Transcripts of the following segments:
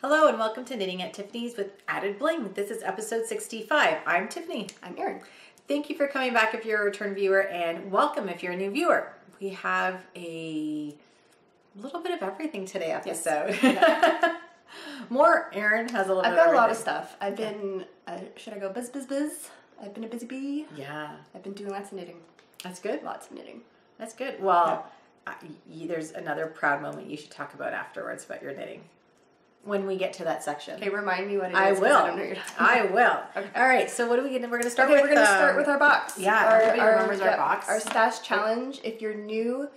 Hello and welcome to Knitting at Tiffany's with Added Bling. This is episode 65. I'm Tiffany. I'm Aryn. Thank you for coming back if you're a return viewer, and welcome if you're a new viewer. We have a little bit of everything today episode. Yes. More Aryn has a little bit I've got of a lot of stuff. I've been, should I go buzz? I've been a busy bee. Yeah. I've been doing lots of knitting. That's good. Lots of knitting. That's good. Well, there's another proud moment you should talk about afterwards about your knitting. When we get to that section. Okay, remind me what it is. I will. I don't know what you're talking about. Okay. All right. So what are we gonna? We're gonna start. Okay, with, we're gonna start with our box. Yeah. Everybody remembers our box. Our stash challenge. If you're new,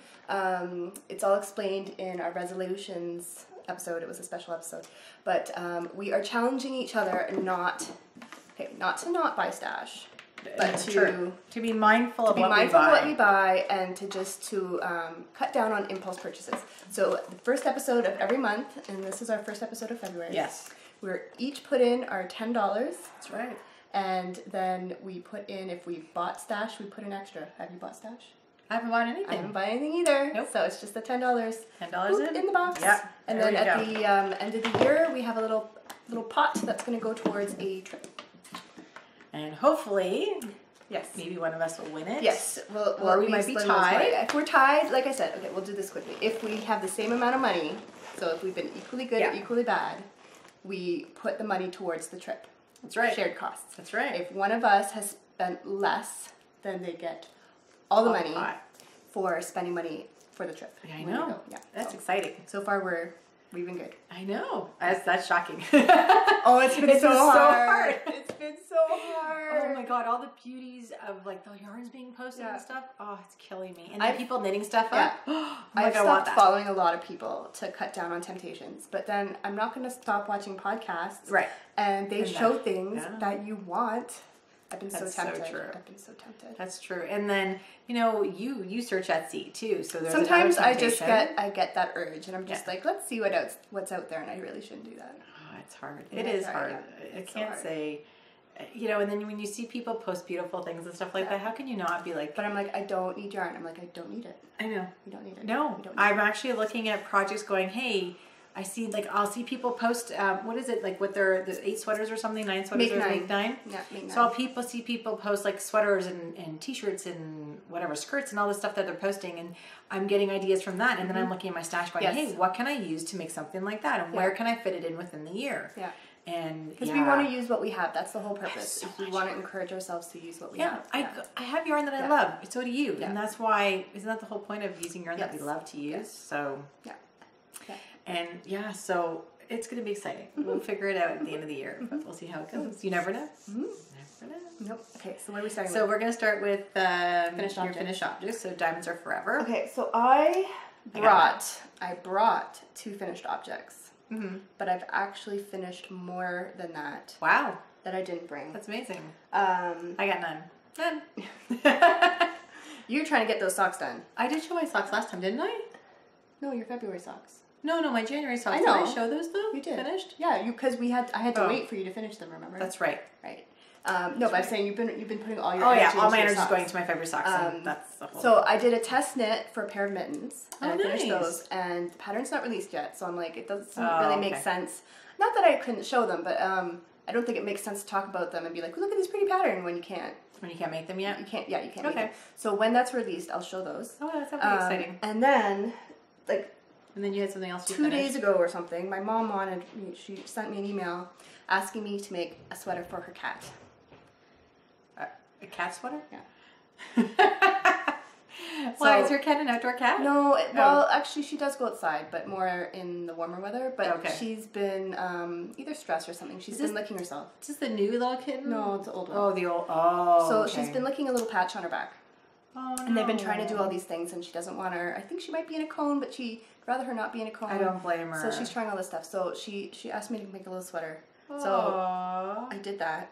it's all explained in our resolutions episode. It was a special episode, but we are challenging each other not to not buy stash, but to be mindful of what we buy and to just to cut down on impulse purchases. So the first episode of every month, and this is our first episode of February. Yes. We're each put in our $10. That's right. And then we put in, if we bought stash, we put in extra. Have you bought stash? I haven't bought anything. I haven't bought anything either. Nope. So it's just the $10. $10 in the box. Yep. And then at the end of the year, we have a little pot that's going to go towards a trip. And hopefully, yes, maybe one of us will win it. Yes, or we might be tied. If we're tied, like I said, okay, we'll do this quickly. If we have the same amount of money, so if we've been equally good or equally bad, we put the money towards the trip. That's right. Shared costs. That's right. If one of us has spent less, then they get all the money for spending money for the trip. Yeah, I know. Yeah, that's exciting. So far, we've been good. I know. That's shocking. Oh, it's been so hard. It's been so hard. Oh my god, all the beauties of like the yarns being posted and stuff. Oh, it's killing me. And then I've people knitting stuff up. I've stopped following a lot of people to cut down on temptations, but then I'm not going to stop watching podcasts. Right. And they show things that you want. I've been so tempted. So true. I've been so tempted. That's true. And then, you search Etsy too. So there's sometimes I get that urge and I'm just like, let's see what's out there, and I really shouldn't do that. Oh, it's hard. It is hard. I can't say, and then when you see people post beautiful things and stuff like that, how can you not be like... But I'm like, I don't need yarn. I'm like, I don't need it. I know. You don't need it. No. I'm actually looking at projects going, hey, I see, I'll see people post, what is it, with the 8 sweaters or something, 9 sweaters or make 9? Yeah, make 9. So I'll see people post sweaters and t-shirts and whatever, skirts and all the stuff that they're posting, and I'm getting ideas from that, and then I'm looking at my stash going, hey, what can I use to make something like that, and where can I fit it in within the year? Yeah. And because we want to use what we have. That's the whole purpose. We want to encourage ourselves to use what we have. I have yarn that I love. So do you. And that's why, isn't that the whole point of using yarn that we love to use? Yes. So... Yeah. And so it's going to be exciting. We'll figure it out at the end of the year, but we'll see how it goes. You never know. Never know. Nope. Okay, so what are we starting with? So we're going to start with your finished objects. So diamonds are forever. Okay, so I brought 2 finished objects, but I've actually finished more than that. Wow. That I didn't bring. That's amazing. I got none. You're trying to get those socks done. I did show my socks last time, didn't I? No, your February socks. No, my January socks. I know. Did I show those though? You did. Finished? Yeah, because I had to wait for you to finish them. Remember? That's right. Right. But I'm saying you've been putting all your all my energy is going to my February socks. And that's the whole. So I did a test knit for a pair of mittens, and I finished nice. those. And the pattern's not released yet, so I'm like, it doesn't really make sense. Not that I couldn't show them, but I don't think it makes sense to talk about them and be like, look at this pretty pattern when you can't. When you can't make them yet? You can't make them. So when that's released, I'll show those. Oh, that's something exciting. And then, And then you had something else 2 days ago or something, my mom she sent me an email asking me to make a sweater for her cat. A cat sweater? Yeah. Why, is your cat an outdoor cat? No, well, actually she does go outside, but more in the warmer weather. But she's been either stressed or something. She's been licking herself. Is this the new little kitten? No, it's the old one. Oh, the old, so she's been licking a little patch on her back. Oh, no. And they've been trying to do all these things, and she doesn't want her. I think she might be in a cone, but she'd rather her not be in a cone. I don't blame her. So she's trying all this stuff. So she asked me to make a little sweater. Aww. So I did that.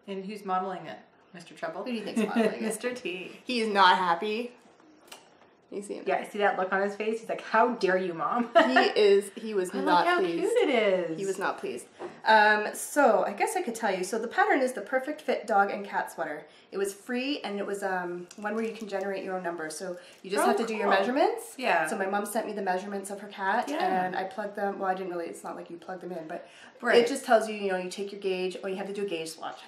And who's modeling it? Mr. Trouble? Who do you think's modeling it? Mr. T. He is not happy. You see him? Yeah, I see that look on his face. He's like, how dare you, Mom? He was not how pleased. Cute it is. He was not pleased. So I guess I could tell you. So the pattern is the perfect fit dog and cat sweater. It was free, and it was one where you can generate your own numbers. So you just have to do your measurements. Yeah. So my mom sent me the measurements of her cat, and I plugged them. Well, I didn't really. It's not like you plug them in, but it just tells you. You know, you take your gauge, or you have to do a gauge swatch.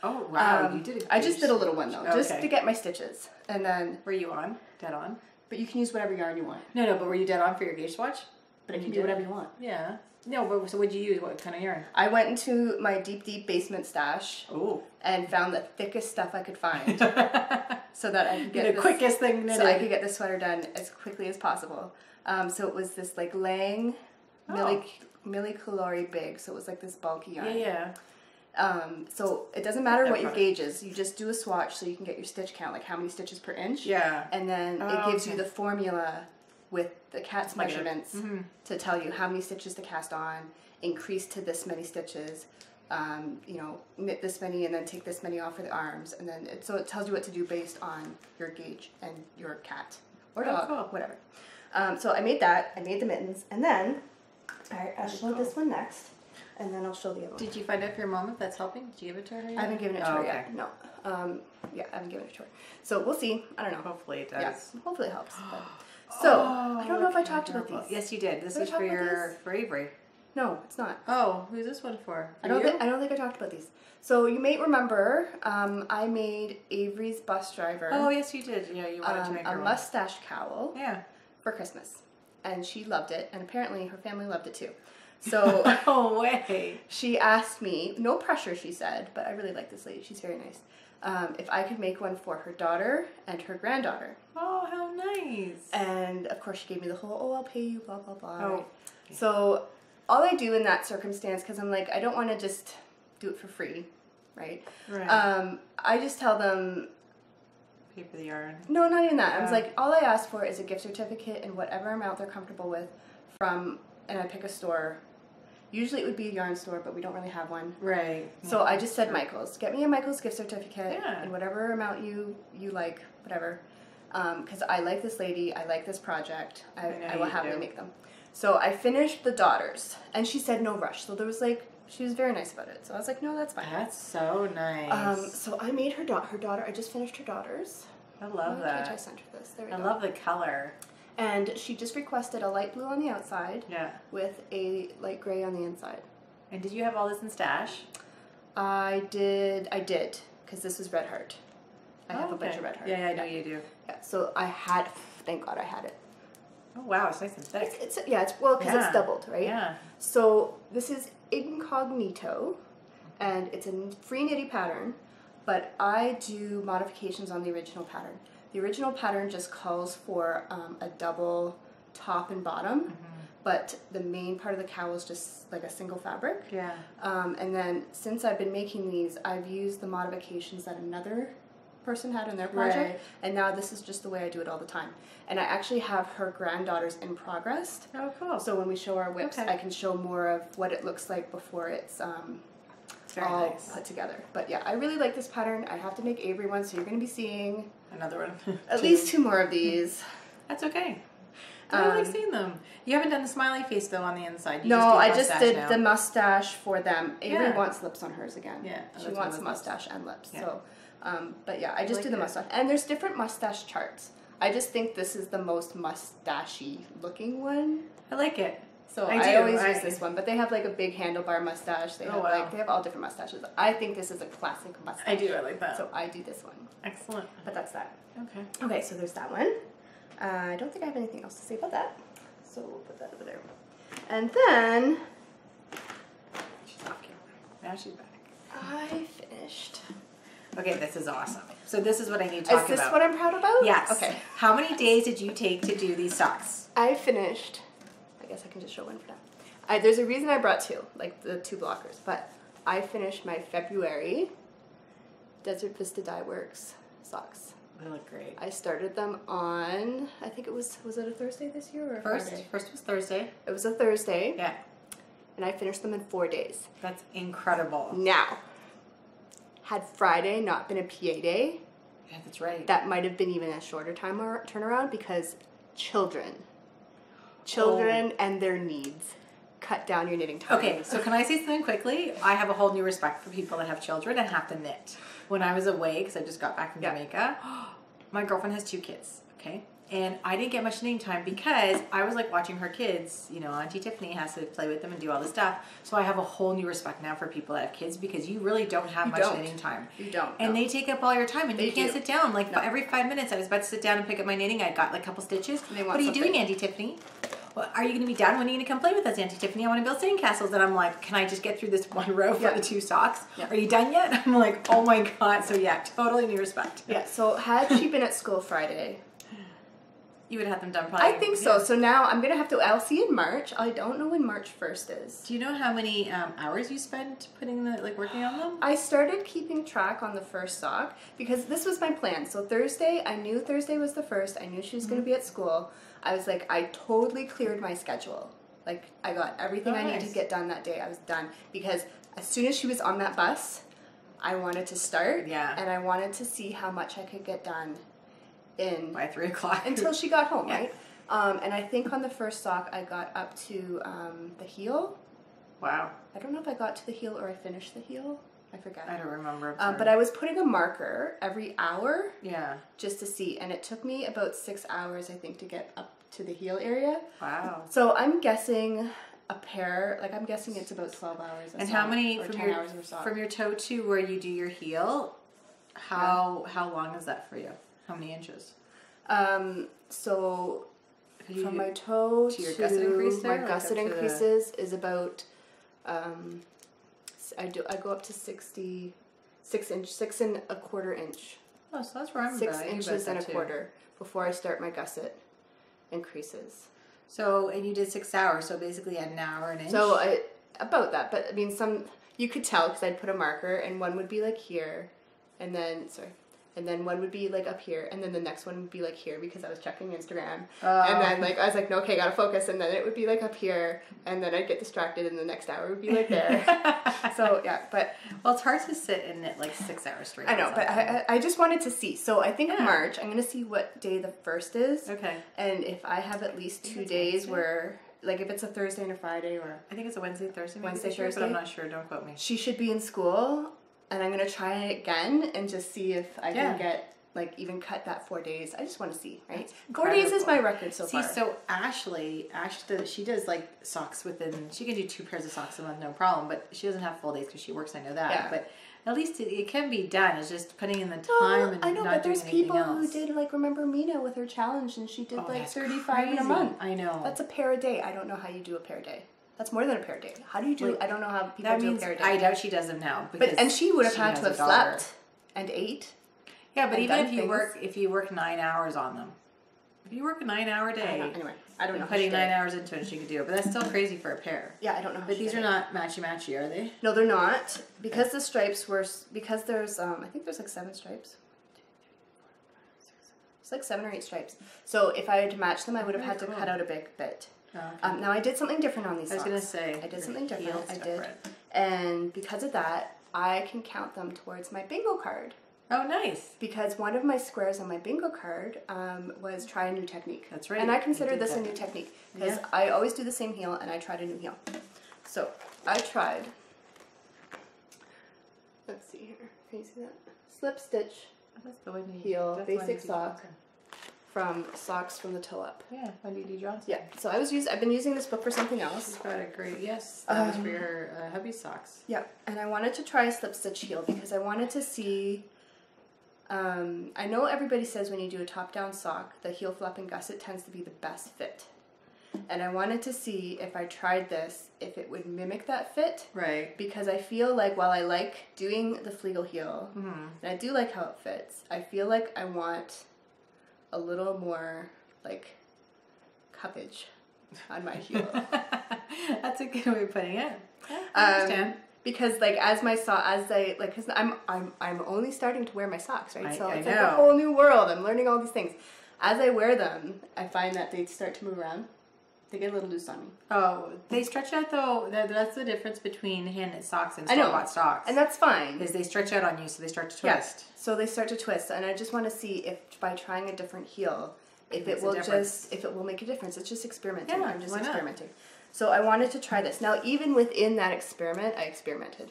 Oh wow, you did a gauge. I just did a little one though, just to get my stitches, and then. Were you on? Dead on? But you can use whatever yarn you want. No, but were you dead on for your gauge swatch? But it can be whatever you want. Yeah. No, but so what'd you use? What kind of yarn? I went into my deep basement stash and found the thickest stuff I could find, so that I could get the quickest thing. So I could get this sweater done as quickly as possible. So it was this like Lang millicalori big. So it was like this bulky yarn. Yeah. So it doesn't matter what your gauge is. You just do a swatch so you can get your stitch count, like how many stitches per inch. Yeah. And then it gives you the formula with the cat's measurements to tell you how many stitches to cast on, increase to this many stitches, you know, knit this many and then take this many off for the arms. And then so it tells you what to do based on your gauge and your cat or dog, whatever. So I made that. I made the mittens. And then I'll show this one next. And then I'll show the other one. Did you find out for your mom if that's helping? Did you give it to her yet? I haven't given it to her yet. No. Yeah, I haven't given it to her. So we'll see. I don't know. Hopefully it does. Yeah, hopefully it helps. But. So, I don't know if I talked about these. Yes, you did. This is for your Ravelry. No, it's not. Oh, who's this one for? I don't think I talked about these. So you may remember, I made Avery's bus driver. Oh, yes, you did. Yeah, you wanted to make her a mustache cowl. Yeah. For Christmas, and she loved it, and apparently her family loved it too. So no way. She asked me, no pressure, she said, but I really like this lady. She's very nice. If I could make one for her daughter and her granddaughter. Oh, how nice. And of course she gave me the whole, I'll pay you, blah, blah, blah. Oh. Right? So all I do in that circumstance, because I'm like, I don't want to just do it for free, right? I just tell them... Pay for the yarn. No, not even that. I was like, all I ask for is a gift certificate in whatever amount they're comfortable with from, and I pick a store. Usually it would be a yarn store, but we don't really have one. Right. So I just said Michael's. Get me a Michael's gift certificate in whatever amount you like, whatever. Because I like this lady. I like this project. I will happily make them. So I finished the daughters. And she said no rush. So there was like, she was very nice about it. So I was like, no, that's fine. That's so nice. So I made her daughter. I just finished her daughters. I love that. I sent her this. There we go. I love the color. And she just requested a light blue on the outside with a light gray on the inside. And did you have all this in stash? I did, because this is Red Heart. I have a bunch of Red Heart. Yeah, I know you do. Yeah, so I had, thank God I had it. Oh wow, it's nice and thick. It's it's doubled, right? Yeah. So this is Incognito, and it's a free nitty pattern, but I do modifications on the original pattern. The original pattern just calls for a double top and bottom, but the main part of the cowl is just like a single fabric. Yeah. And then since I've been making these, I've used the modifications that another person had in their project, and now this is just the way I do it all the time. And I actually have her granddaughters in progress. Oh, cool. So when we show our whips, I can show more of what it looks like before it's all put together. But yeah, I really like this pattern. I have to make Avery one, so you're going to be seeing another one. At least 2 more of these. That's okay. I like seeing them. You haven't done the smiley face though on the inside. No, I just did the mustache for them. Avery wants lips on hers again. Yeah, she wants mustache and lips. Yeah. So, but yeah, I just do the mustache. And there's different mustache charts. I just think this is the most mustachy looking one. I like it. So I always use this one, but they have like a big handlebar mustache. They have they have all different mustaches. I think this is a classic mustache. I do. I like that. So I do this one. Excellent. But that's that. Okay. Okay, so there's that one. I don't think I have anything else to say about that. So we'll put that over there. And then she's off camera. Now she's back. I finished. Okay, this is awesome. So this is what I need to talk about. Is this what I'm proud about? Yes. Okay. How many days did you take to do these socks? I finished. I guess I can just show one for now. There's a reason I brought 2, like the 2 blockers, but I finished my February Desert Vista Dye Works socks. They look great. I started them on, I think it was it a Thursday this year or a Friday? First was Thursday. It was a Thursday. Yeah. And I finished them in 4 days. That's incredible. Now, had Friday not been a PA day, Yeah, that's right. That might have been even a shorter turnaround because children and their needs cut down your knitting time. Okay, so can I say something quickly? I have a whole new respect for people that have children and have to knit. When I was away, because I just got back from Jamaica, my girlfriend has 2 kids, okay? And I didn't get much knitting time because I was like watching her kids. You know, Auntie Tiffany has to play with them and do all this stuff. So I have a whole new respect now for people that have kids because you really don't have much knitting time. You don't. And they take up all your time and you can't sit down. Like every 5 minutes I was about to sit down and pick up my knitting. I got like a couple stitches. What are you doing, Auntie Tiffany? Well, are you going to be done? When are you going to come play with us, Auntie Tiffany? I want to build sandcastles. And I'm like, can I just get through this one row for the 2 socks? Yeah. Are you done yet? I'm like, oh my God. So yeah, totally new respect. Yeah, so had she been at school Friday, you would have them done probably. I think so. So now I'm going to have to, I'll see in March. I don't know when March 1st is. Do you know how many hours you spent putting working on them? I started keeping track on the first sock because this was my plan. So Thursday, I knew Thursday was the 1st. I knew she was going to be at school. I was like, I totally cleared my schedule. Like, I got everything I needed to get done that day. I was done. Because as soon as she was on that bus, I wanted to start. Yeah. And I wanted to see how much I could get done by 3 o'clock. Until she got home, right? And I think on the first sock, I got up to the heel. Wow. I don't know if I got to the heel or I finished the heel. I forget. I don't remember. But I was putting a marker every hour. Yeah. Just to see. And it took me about 6 hours, I think, to get up to the heel area. Wow. So I'm guessing a pair, like I'm guessing it's about 12 hours. And how many from your toe to where you do your heel? How long is that for you? How many inches? So from my toe to your gusset increase there, my gusset increases is about I go up to 6 and a quarter inch. Oh, so that's where I'm 6 inches and a quarter before I start my gusset increases. So, and you did 6 hours, so basically an hour an inch? So, about that, but I mean, you could tell because I'd put a marker and one would be like here, and then, and then one would be like up here, and then the next one would be like here because I was checking Instagram. And then like I was like, no, okay, gotta focus, and then it would be like up here, and then I'd get distracted, and the next hour would be like there. So yeah, but well, it's hard to sit and knit like 6 hours straight. I know, but I just wanted to see. So I think March, I'm gonna see what day the 1st is. Okay. And if I have at least 2 days where, like, if it's a Thursday and a Friday, or I think it's a Wednesday, Thursday, Thursday, but I'm not sure. Don't quote me. She should be in school. And I'm going to try it again and just see if I can get, like, even cut that 4 days. I just want to see, right? 4 days is my record so far. See, so Ashley, she does, like, socks within, she can do 2 pairs of socks a month, no problem, but she doesn't have full days because she works, I know that. Yeah. But at least it can be done. It's just putting in the time and not doing anything else. I know, but there's people who did, like, remember Mina with her challenge, and she did, like, 35 in a month. I know. That's a pair a day. I don't know how you do a pair a day. That's more than a pair a day. How do you do? I don't know how people do a pair a day. I doubt she does them now. And she would have had to have slept and ate. Yeah, but even if you work 9 hours on them, if you work a 9 hour day, anyway, I don't know. Putting 9 hours into it, she could do it. But that's still crazy for a pair. Yeah, I don't know. But these are not matchy, are they? No, they're not. Because the stripes were there's I think there's like 7 stripes. It's like 7 or 8 stripes. So if I had to match them, I would have had to cut out a big bit. Oh, okay. Now I did something different on these socks. I was going to say. I did something different. I did. And because of that, I can count them towards my bingo card. Oh, nice. Because one of my squares on my bingo card was try a new technique. That's right. And I consider this a new technique. Because I always do the same heel and I tried a new heel. So I tried. Let's see here. Can you see that? Slip stitch heel, basic sock. From socks from the toe up. Yeah, Wendy D. Johnson. Yeah, so I've been using this book for something else. She's got a great, that was for your hubby socks. Yeah, and I wanted to try a slip stitch heel because I wanted to see, I know everybody says when you do a top down sock, the heel flap and gusset tends to be the best fit. And I wanted to see if I tried this, if it would mimic that fit. Right. Because I feel like while I like doing the Flegel heel, and I do like how it fits, I feel like I want a little more, like, cuppage on my heel. That's a good way of putting it. I understand. Because, like, because I'm only starting to wear my socks, right? So it's like know. a whole new world. I'm learning all these things. As I wear them, I find that they start to move around. They get a little loose on me. Oh, they stretch out though. That's the difference between hand-knit socks and store-bought socks. And that's fine. Is they stretch out on you, so they start to twist. Yeah. So they start to twist, and I just want to see if by trying a different heel, if it will make a difference. It's just experimenting. Yeah, I'm just why not? experimenting. So I wanted to try this. Now, even within that experiment, I experimented.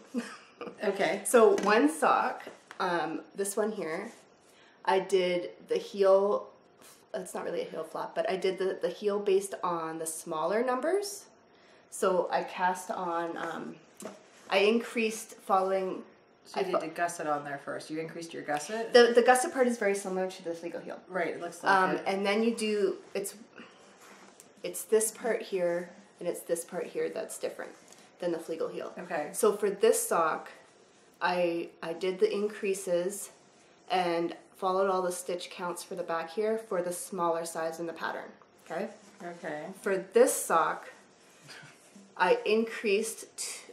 Okay. So one sock, this one here, I did the heel. It's not really a heel flap, but I did the heel based on the smaller numbers. So I cast on, I increased following. So you did the gusset on there first. You increased your gusset? The gusset part is very similar to the Flegal heel. Right, it looks like it. And then you do, it's this part here, and it's this part here that's different than the Flegal heel. Okay. So for this sock, I did the increases and followed all the stitch counts for the back here for the smaller size in the pattern. Okay? Okay. For this sock, I increased,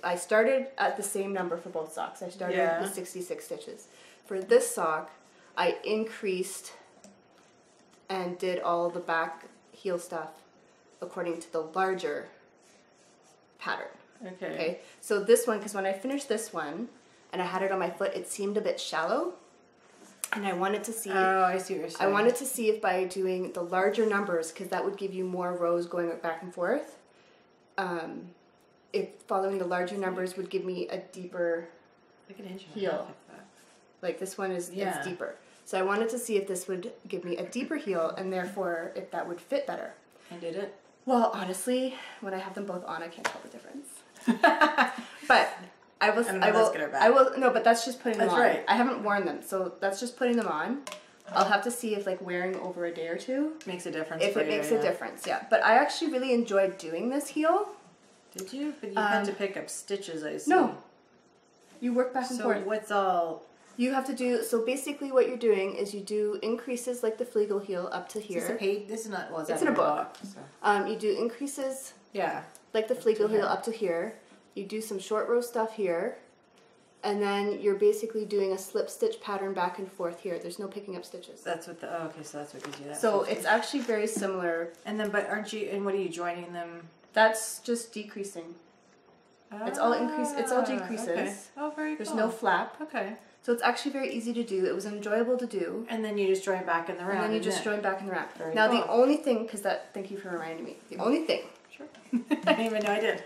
I started at the same number for both socks. I started with 66 stitches. For this sock, I increased and did all the back heel stuff according to the larger pattern. Okay. So this one, because when I finished this one and I had it on my foot, it seemed a bit shallow. And I wanted to see. Oh, I see what you're saying. I wanted to see if by doing the larger numbers, because that would give you more rows going back and forth. If following the larger numbers would give me a deeper heel. Like this one is it's deeper. So I wanted to see if this would give me a deeper heel, and therefore if that would fit better. And did it? Well, honestly, when I have them both on, I can't tell the difference. But I will. No, but that's just putting them on. Right. I haven't worn them, so that's just putting them on. I'll have to see if like wearing over a day or two makes a difference. If it makes a difference, yeah. But I actually really enjoyed doing this heel. Did you? But you had to pick up stitches, I see. No. You work back and forth. So what's all? You have to do, so basically what you're doing is you do increases like the Flegal heel up to here. Is this a page? This is not, well, it's in a book. So. You do increases like the Flegal heel up to here. You do some short row stuff here. And then you're basically doing a slip stitch pattern back and forth here. There's no picking up stitches. That's what the, oh, okay, so that's what gives you that. So it's actually very similar. And then, but aren't you, and what are you joining them? That's just decreasing. It's all increase. It's all decreases. Okay. Oh, very cool. There's no flap. Okay. So it's actually very easy to do. It was enjoyable to do. And then you just join back in the round. And then you just join back in the round. Very now cool. the only thing, because that, thank you for reminding me. The only thing. Sure. I didn't even know I did.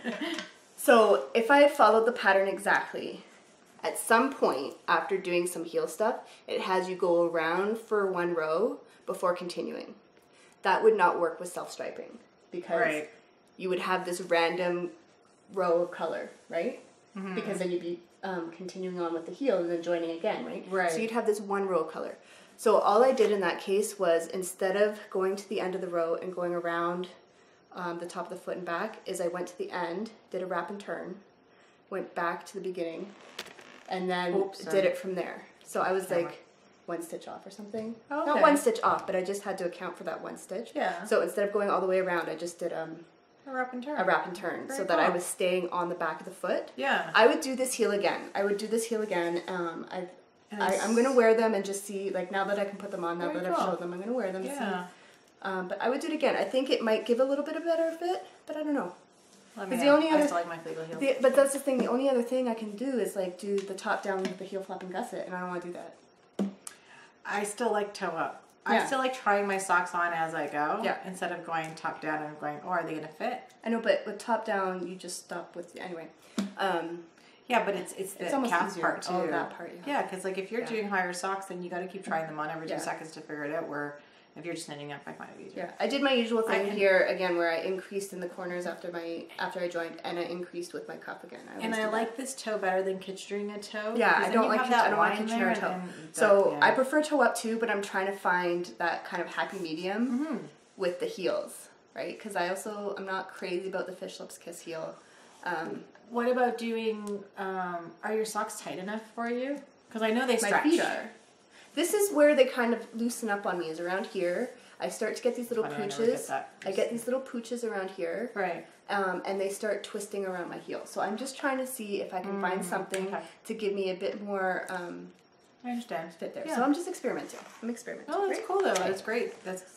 So if I had followed the pattern exactly, at some point after doing some heel stuff, it has you go around for one row before continuing. That would not work with self-striping because you would have this random row of color, right? Mm-hmm. Because then you'd be continuing on with the heel and then joining again, right? Right. So you'd have this one row of color. So all I did in that case was instead of going to the end of the row and going around the top of the foot and back, is I went to the end, did a wrap and turn, went back to the beginning, and then did it from there. So I was like one stitch off or something. Oh, okay. Not one stitch off, but I just had to account for that one stitch. Yeah. So instead of going all the way around, I just did a wrap and turn. A wrap and turn, so that I was staying on the back of the foot. Yeah. I would do this heel again. I'm going to wear them and just see, like, now that I can put them on, now that I've showed them, I'm going to wear them and see. But I would do it again. I think it might give a little bit of better fit, but I don't know. I still like my Flegal heel. But that's the thing. The only other thing I can do is, like, do the top down with the heel flap and gusset, and I don't want to do that. I still like toe up. I still like trying my socks on as I go. Yeah. Instead of going top down and going, oh, are they going to fit? I know, but with top down, you just stop with, anyway. Yeah, but it's the calf part too. Oh, that part, yeah. Because like if you're doing higher socks, then you got to keep trying them on every 2 seconds to figure it out. Where if you're just knitting up, I find it easier. Yeah, I did my usual thing here again, where I increased in the corners after I joined, and I increased with my cuff again. I like this toe better than kitchening a toe. Yeah, I don't like kitchening a toe. So I prefer toe up too, but I'm trying to find that kind of happy medium with the heels, right? Because I'm not crazy about the fish lips kiss heel. What about doing? Are your socks tight enough for you? Because I know they stretch. My feet are. This is where they kind of loosen up on me, is around here. I start to get these little pooches. I get these little pooches around here. Right. And they start twisting around my heel. So I'm just trying to see if I can find something to give me a bit more I understand. Fit there. Yeah. So I'm just experimenting. I'm experimenting. Oh, that's cool though. That's great.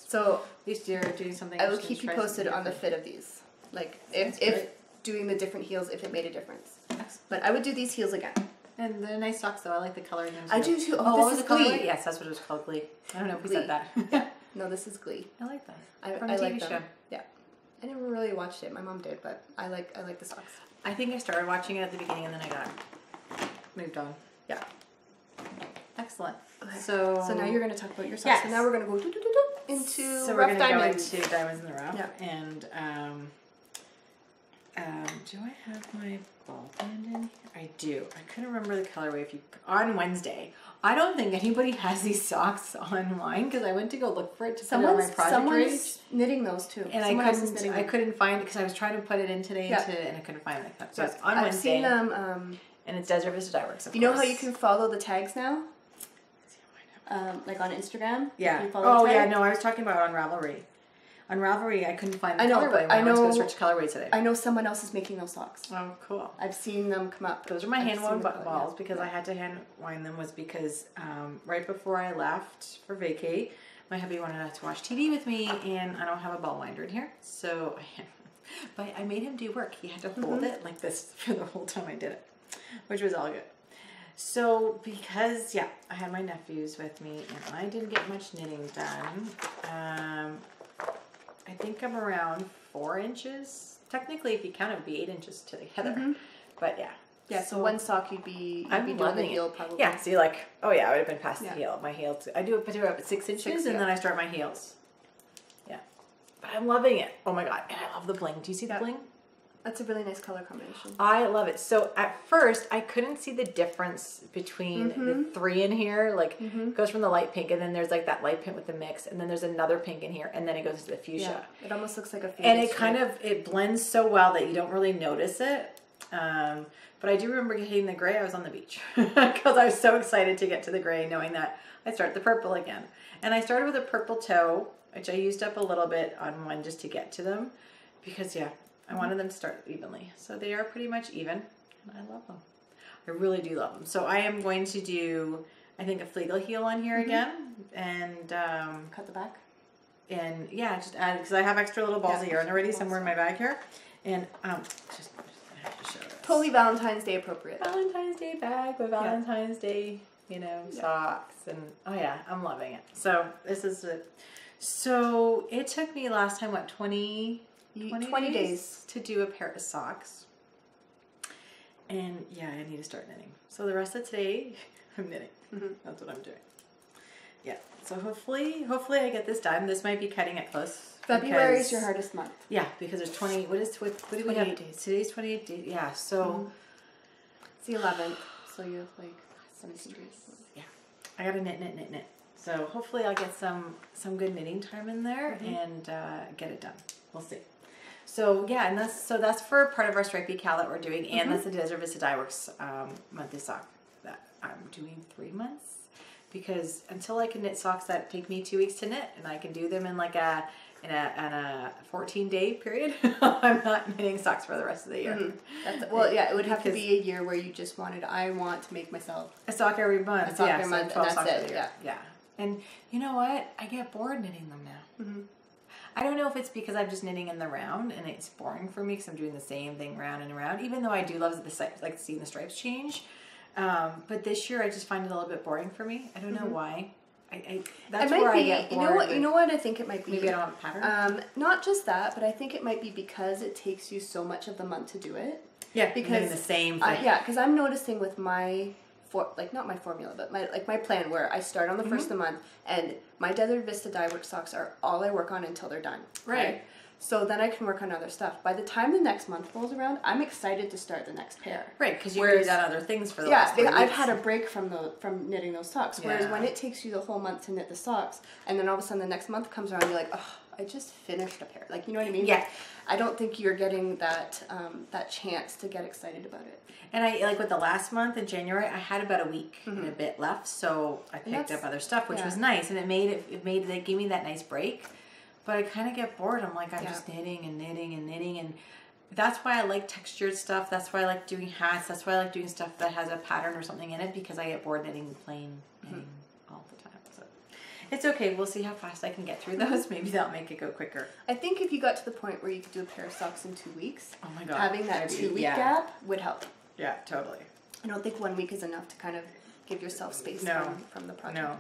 So at least you're doing something. I will keep you posted on the fit of these. Like if doing the different heels, if it made a difference. Excellent. But I would do these heels again. And they're nice socks though. I like the color in them. I do too. Oh, this is Glee. Glee. Yes, that's what it was called, Glee. I don't know if we Glee. said that. Yeah. No, this is Glee. I like that. From a TV show. Yeah. I never really watched it. My mom did, but I like the socks. I think I started watching it at the beginning and then I got moved on. Yeah. Excellent. Okay. So now you're going to talk about your socks. Yes. So now we're going to go into so rough we're diamonds. Go into diamonds in the rough. Yeah. And do I have my ball band in here? I do. I couldn't remember the colorway. On Wednesday, I don't think anybody has these socks online because I went to go look for it to put it on my project page. Knitting those too. And I couldn't find it because I was trying to put it in today and I couldn't find it. So it's on Wednesday. I've seen them. And it's Desert Vista Dye Works. You know how you can follow the tags now? Like on Instagram? Yeah. You follow the tag? No, I was talking about on Ravelry. On Ravelry, I couldn't find the colorway when I was going to search colorway today. I know someone else is making those socks. Oh, cool. I've seen them come up. Those are my hand-wound balls because I had to hand-wind them was because right before I left for vacay, my hubby wanted to watch TV with me and I don't have a ball winder in here. So but I made him do work. He had to hold it like this for the whole time I did it, which was all good. So because, I had my nephews with me and I didn't get much knitting done. I think I'm around 4 inches. Technically, if you count, it would be 8 inches to the heather. But yeah. So one sock you'd be doing the heel probably. Yeah. See, I would have been past the heel. My heels. I do it up at 6 inches, and then I start my heels. Yeah. But I'm loving it. Oh my god, and I love the bling. Do you see the bling? That's a really nice color combination. I love it. So at first, I couldn't see the difference between the 3 in here. It goes from the light pink, and then there's that light pink with the mix, and then there's another pink in here, and then it goes to the fuchsia. Yeah, it almost looks like a fuchsia. And it blends so well that you don't really notice it. But I do remember hitting the gray. I was on the beach because I was so excited to get to the gray, knowing that I'd start the purple again. And I started with a purple toe, which I used up a little bit on one just to get to them, because I wanted them to start evenly. So they are pretty much even, and I love them. I really do love them. So I am going to do, I think, a Flegel heel on here again, and cut the back. And just add, because I have extra little balls of yarn already somewhere in my bag here, and just I have to show this. Totally Valentine's Day appropriate. Valentine's Day bag with Valentine's Day, socks, and I'm loving it. So this is it. So it took me last time 20 days to do a pair of socks. And I need to start knitting. So the rest of today, I'm knitting. That's what I'm doing. Yeah. So hopefully I get this done. This might be cutting it close. February is your hardest month. Yeah, because there's 20. What do we have? Days. Today's 28 days. Yeah. So it's the 11th. So you have 17 days. Yeah. I gotta knit. So hopefully I'll get some good knitting time in there and get it done. We'll see. So and that's for part of our stripy cal that we're doing, and that's the Desert Vista Dye Works monthly sock that I'm doing 3 months, because until I can knit socks that take me 2 weeks to knit, and I can do them in a 14-day period, I'm not knitting socks for the rest of the year. It would have to be a year where you just I want to make myself a sock every month. A sock every month, and that's it. Yeah. And you know what? I get bored knitting them now. I don't know if it's because I'm just knitting in the round and it's boring for me because I'm doing the same thing round and around, even though I do love seeing the stripes change. But this year I just find it a little bit boring for me. I don't know why. That's where I get bored. You know what I think it might be? Maybe I don't have a pattern? Not just that, but I think it might be because it takes you so much of the month to do it. Yeah, because the same thing. Because I'm noticing with my not my formula, but my plan where I start on the first of the month, and my Desert Vista Dye Works socks are all I work on until they're done. Right. So then I can work on other stuff. By the time the next month rolls around, I'm excited to start the next pair. Right, because you've done other things for the last 3 weeks. I've had a break from knitting those socks. Whereas when it takes you the whole month to knit the socks, and then all of a sudden the next month comes around, you're like, oh, I just finished a pair. You know what I mean? Yeah. I don't think you're getting that chance to get excited about it. And I with the last month in January, I had about a week and a bit left, so I picked up other stuff, which was nice, and they gave me that nice break. But I kind of get bored. I'm just knitting and knitting and knitting, and that's why I like textured stuff. That's why I like doing hats. That's why I like doing stuff that has a pattern or something in it, because I get bored knitting plain knitting all the time. So It's okay. We'll see how fast I can get through those. Maybe that'll make it go quicker. I think if you got to the point where you could do a pair of socks in 2 weeks, oh my God, having that 2-week gap would help. Yeah, totally. I don't think 1 week is enough to kind of give yourself space from the project. No,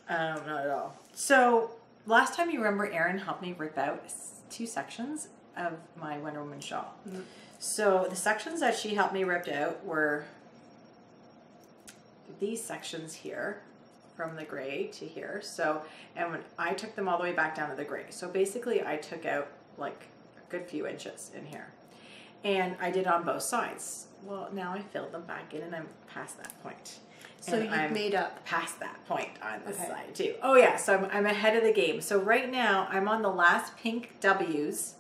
not at all. So last time, you remember Aryn helped me rip out 2 sections of my Wonder Woman shawl. Mm-hmm. So the sections that she helped me rip out were these sections here, from the gray to here. So, and when I took them all the way back down to the gray. So basically I took out like a good few inches in here. And I did on both sides. Well, now I filled them back in and I'm past that point. So you've made up past that point on this side too. Oh yeah, so I'm ahead of the game. So right now I'm on the last pink W's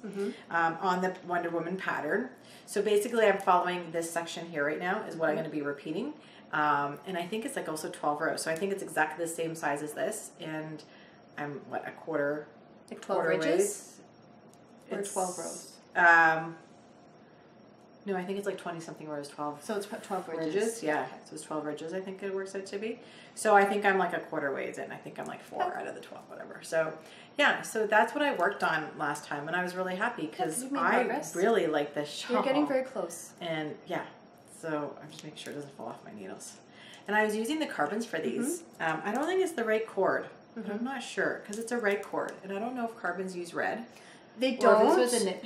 on the Wonder Woman pattern. So basically I'm following this section here right now is what I'm going to be repeating. And I think it's like also 12 rows. So I think it's exactly the same size as this. And I'm what, a quarter, like 12 ridges? Or 12 rows? No, I think it's like 20 something rows, 12. So it's 12 ridges? Yeah. Okay. So it's 12 ridges, I think it works out to be. So I think I'm like a quarter ways in. I think I'm like 4 out of the 12, whatever. So yeah, so that's what I worked on last time. And I was really happy because I really like this shawl. You're getting very close. And yeah, so I'm just making sure it doesn't fall off my needles. And I was using the carbons for these. I don't think it's the right cord. I'm not sure because it's a red cord. And I don't know if carbons use red. They don't,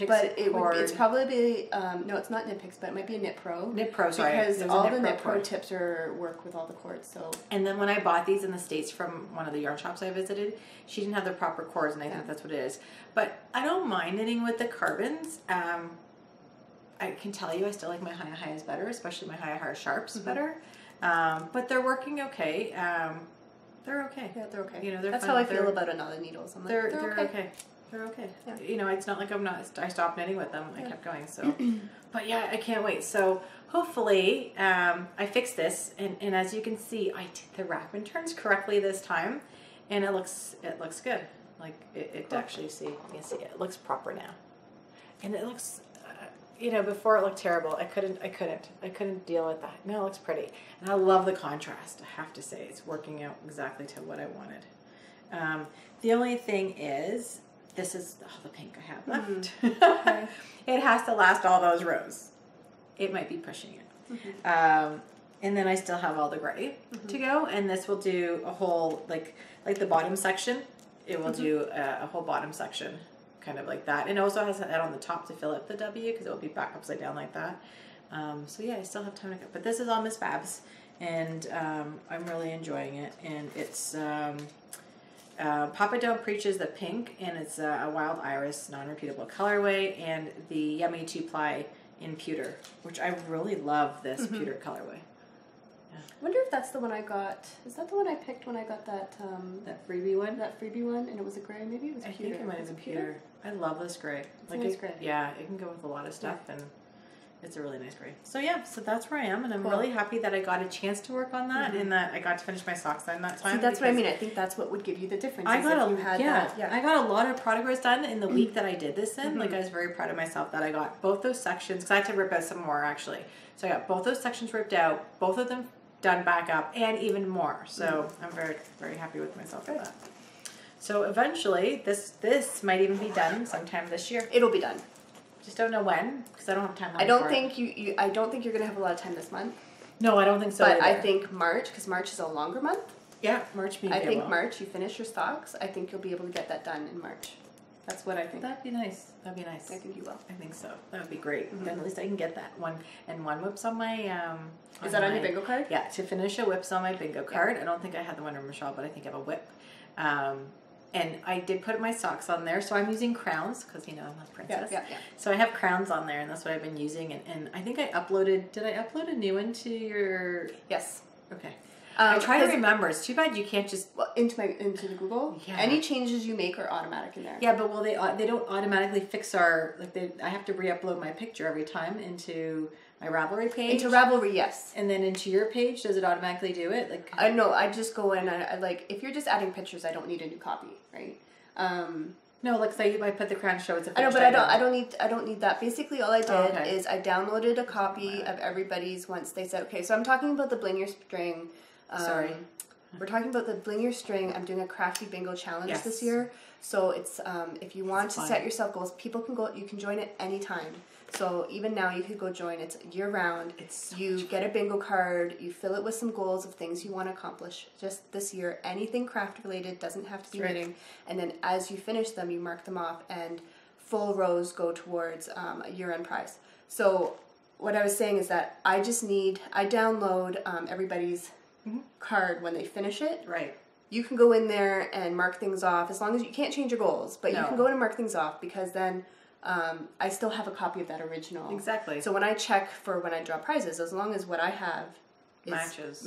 but it's probably, no, it's not Knit Picks, but it might be a Knit Pro. Knit Pro, sorry. Because all the Knit Pro tips work with all the cords, so. And then when I bought these in the States from one of the yarn shops I visited, she didn't have the proper cords, and I think that's what it is. But I don't mind knitting with the carbons. I can tell you I still like my Highs better, especially my High Sharps better. But they're working okay. They're okay. Yeah, they're okay. You know, that's how I feel about Another Needles. I'm like, they're okay. They're okay. Yeah. You know, it's not like I stopped knitting with them. I kept going. So, but yeah, I can't wait. So hopefully, I fixed this, and as you can see, I did the wrap and turns correctly this time, and it looks good. Like it cool. Actually you can see it looks proper now, and it looks. You know, before it looked terrible. I couldn't deal with that. Now it looks pretty, and I love the contrast. I have to say, it's working out exactly to what I wanted. The only thing is. This is the pink I have left. Okay. It has to last all those rows. It might be pushing it. And then I still have all the gray to go. And this will do a whole, like the bottom section. It will do a whole bottom section, kind of like that. And it also has that on the top to fill up the W because it will be back upside down like that. So yeah, I still have time to go. But this is all Miss Babs. And I'm really enjoying it. And it's... Papa Don't Preaches the pink, and it's a Wild Iris non-repeatable colorway, and the Yummy 2-ply in pewter, which I really love this pewter colorway. Yeah. I wonder if that's the one I got. Is that the one I picked when I got that that freebie one? That freebie one, and it was a gray. Maybe it was pewter. I think it might have been pewter. I love this gray. It's like a nice gray. Yeah, it can go with a lot of stuff, and it's a really nice gray. So yeah, so that's where I am, and I'm really happy that I got a chance to work on that, and that I got to finish my socks in that time. See, that's what I mean. I think that's what would give you the difference. I got I got a lot of progress done in the week that I did this in. Like I was very proud of myself that I got both those sections, because I had to rip out some more actually. So I got both those sections ripped out, both of them done back up, and even more. So I'm very, very happy with myself for that. So eventually, this might even be done sometime this year. It'll be done. Just don't know when, because I don't have time. I don't think I don't think you're gonna have a lot of time this month. No, I don't think so. But either. I think March, because March is a longer month. Yeah, March. I think March. You finish your stocks. I think you'll be able to get that done in March. That's what I think. That'd be nice. That'd be nice. I think you will. I think so. That would be great. Then at least I can get that one. And one whip's on my. Is that on your bingo card? Yeah, to finish a whip's on my bingo card. I don't think I had the one in Michelle, but I think I have a whip. And I did put my socks on there, so I'm using crowns, because, you know, I'm a princess. Yeah. So I have crowns on there, and that's what I've been using. And I think I uploaded, did I upload a new one to your... Yes. Okay. I try to remember. It's too bad you can't just... Well, into the Google? Yeah. Any changes you make are automatic in there. Yeah, but they don't automatically fix our... I have to re-upload my picture every time into... my Ravelry page? Into Ravelry, yes. And then into your page, does it automatically do it? No, I just go in, I if you're just adding pictures, I don't need a new copy, right? No, like say I put the crown show, it's a I know, but I don't need that. Basically all I did is I downloaded a copy of everybody's once they said, okay, so I'm talking about the Bling Your String. Sorry. We're talking about the Bling Your String. I'm doing a CraftT bingo challenge this year. So it's if you want to set yourself goals, people can go. You can join it anytime. So even now you could go join. It's year round. You get a bingo card. You fill it with some goals of things you want to accomplish just this year. Anything craft related, doesn't have to be knitting. And then as you finish them, you mark them off, and full rows go towards a year-end prize. So what I was saying is that I download everybody's card when they finish it. Right. You can go in there and mark things off as long as you can't change your goals, but you can go in and mark things off, because then I still have a copy of that original. Exactly. So when I check for when I draw prizes, as long as what I have matches,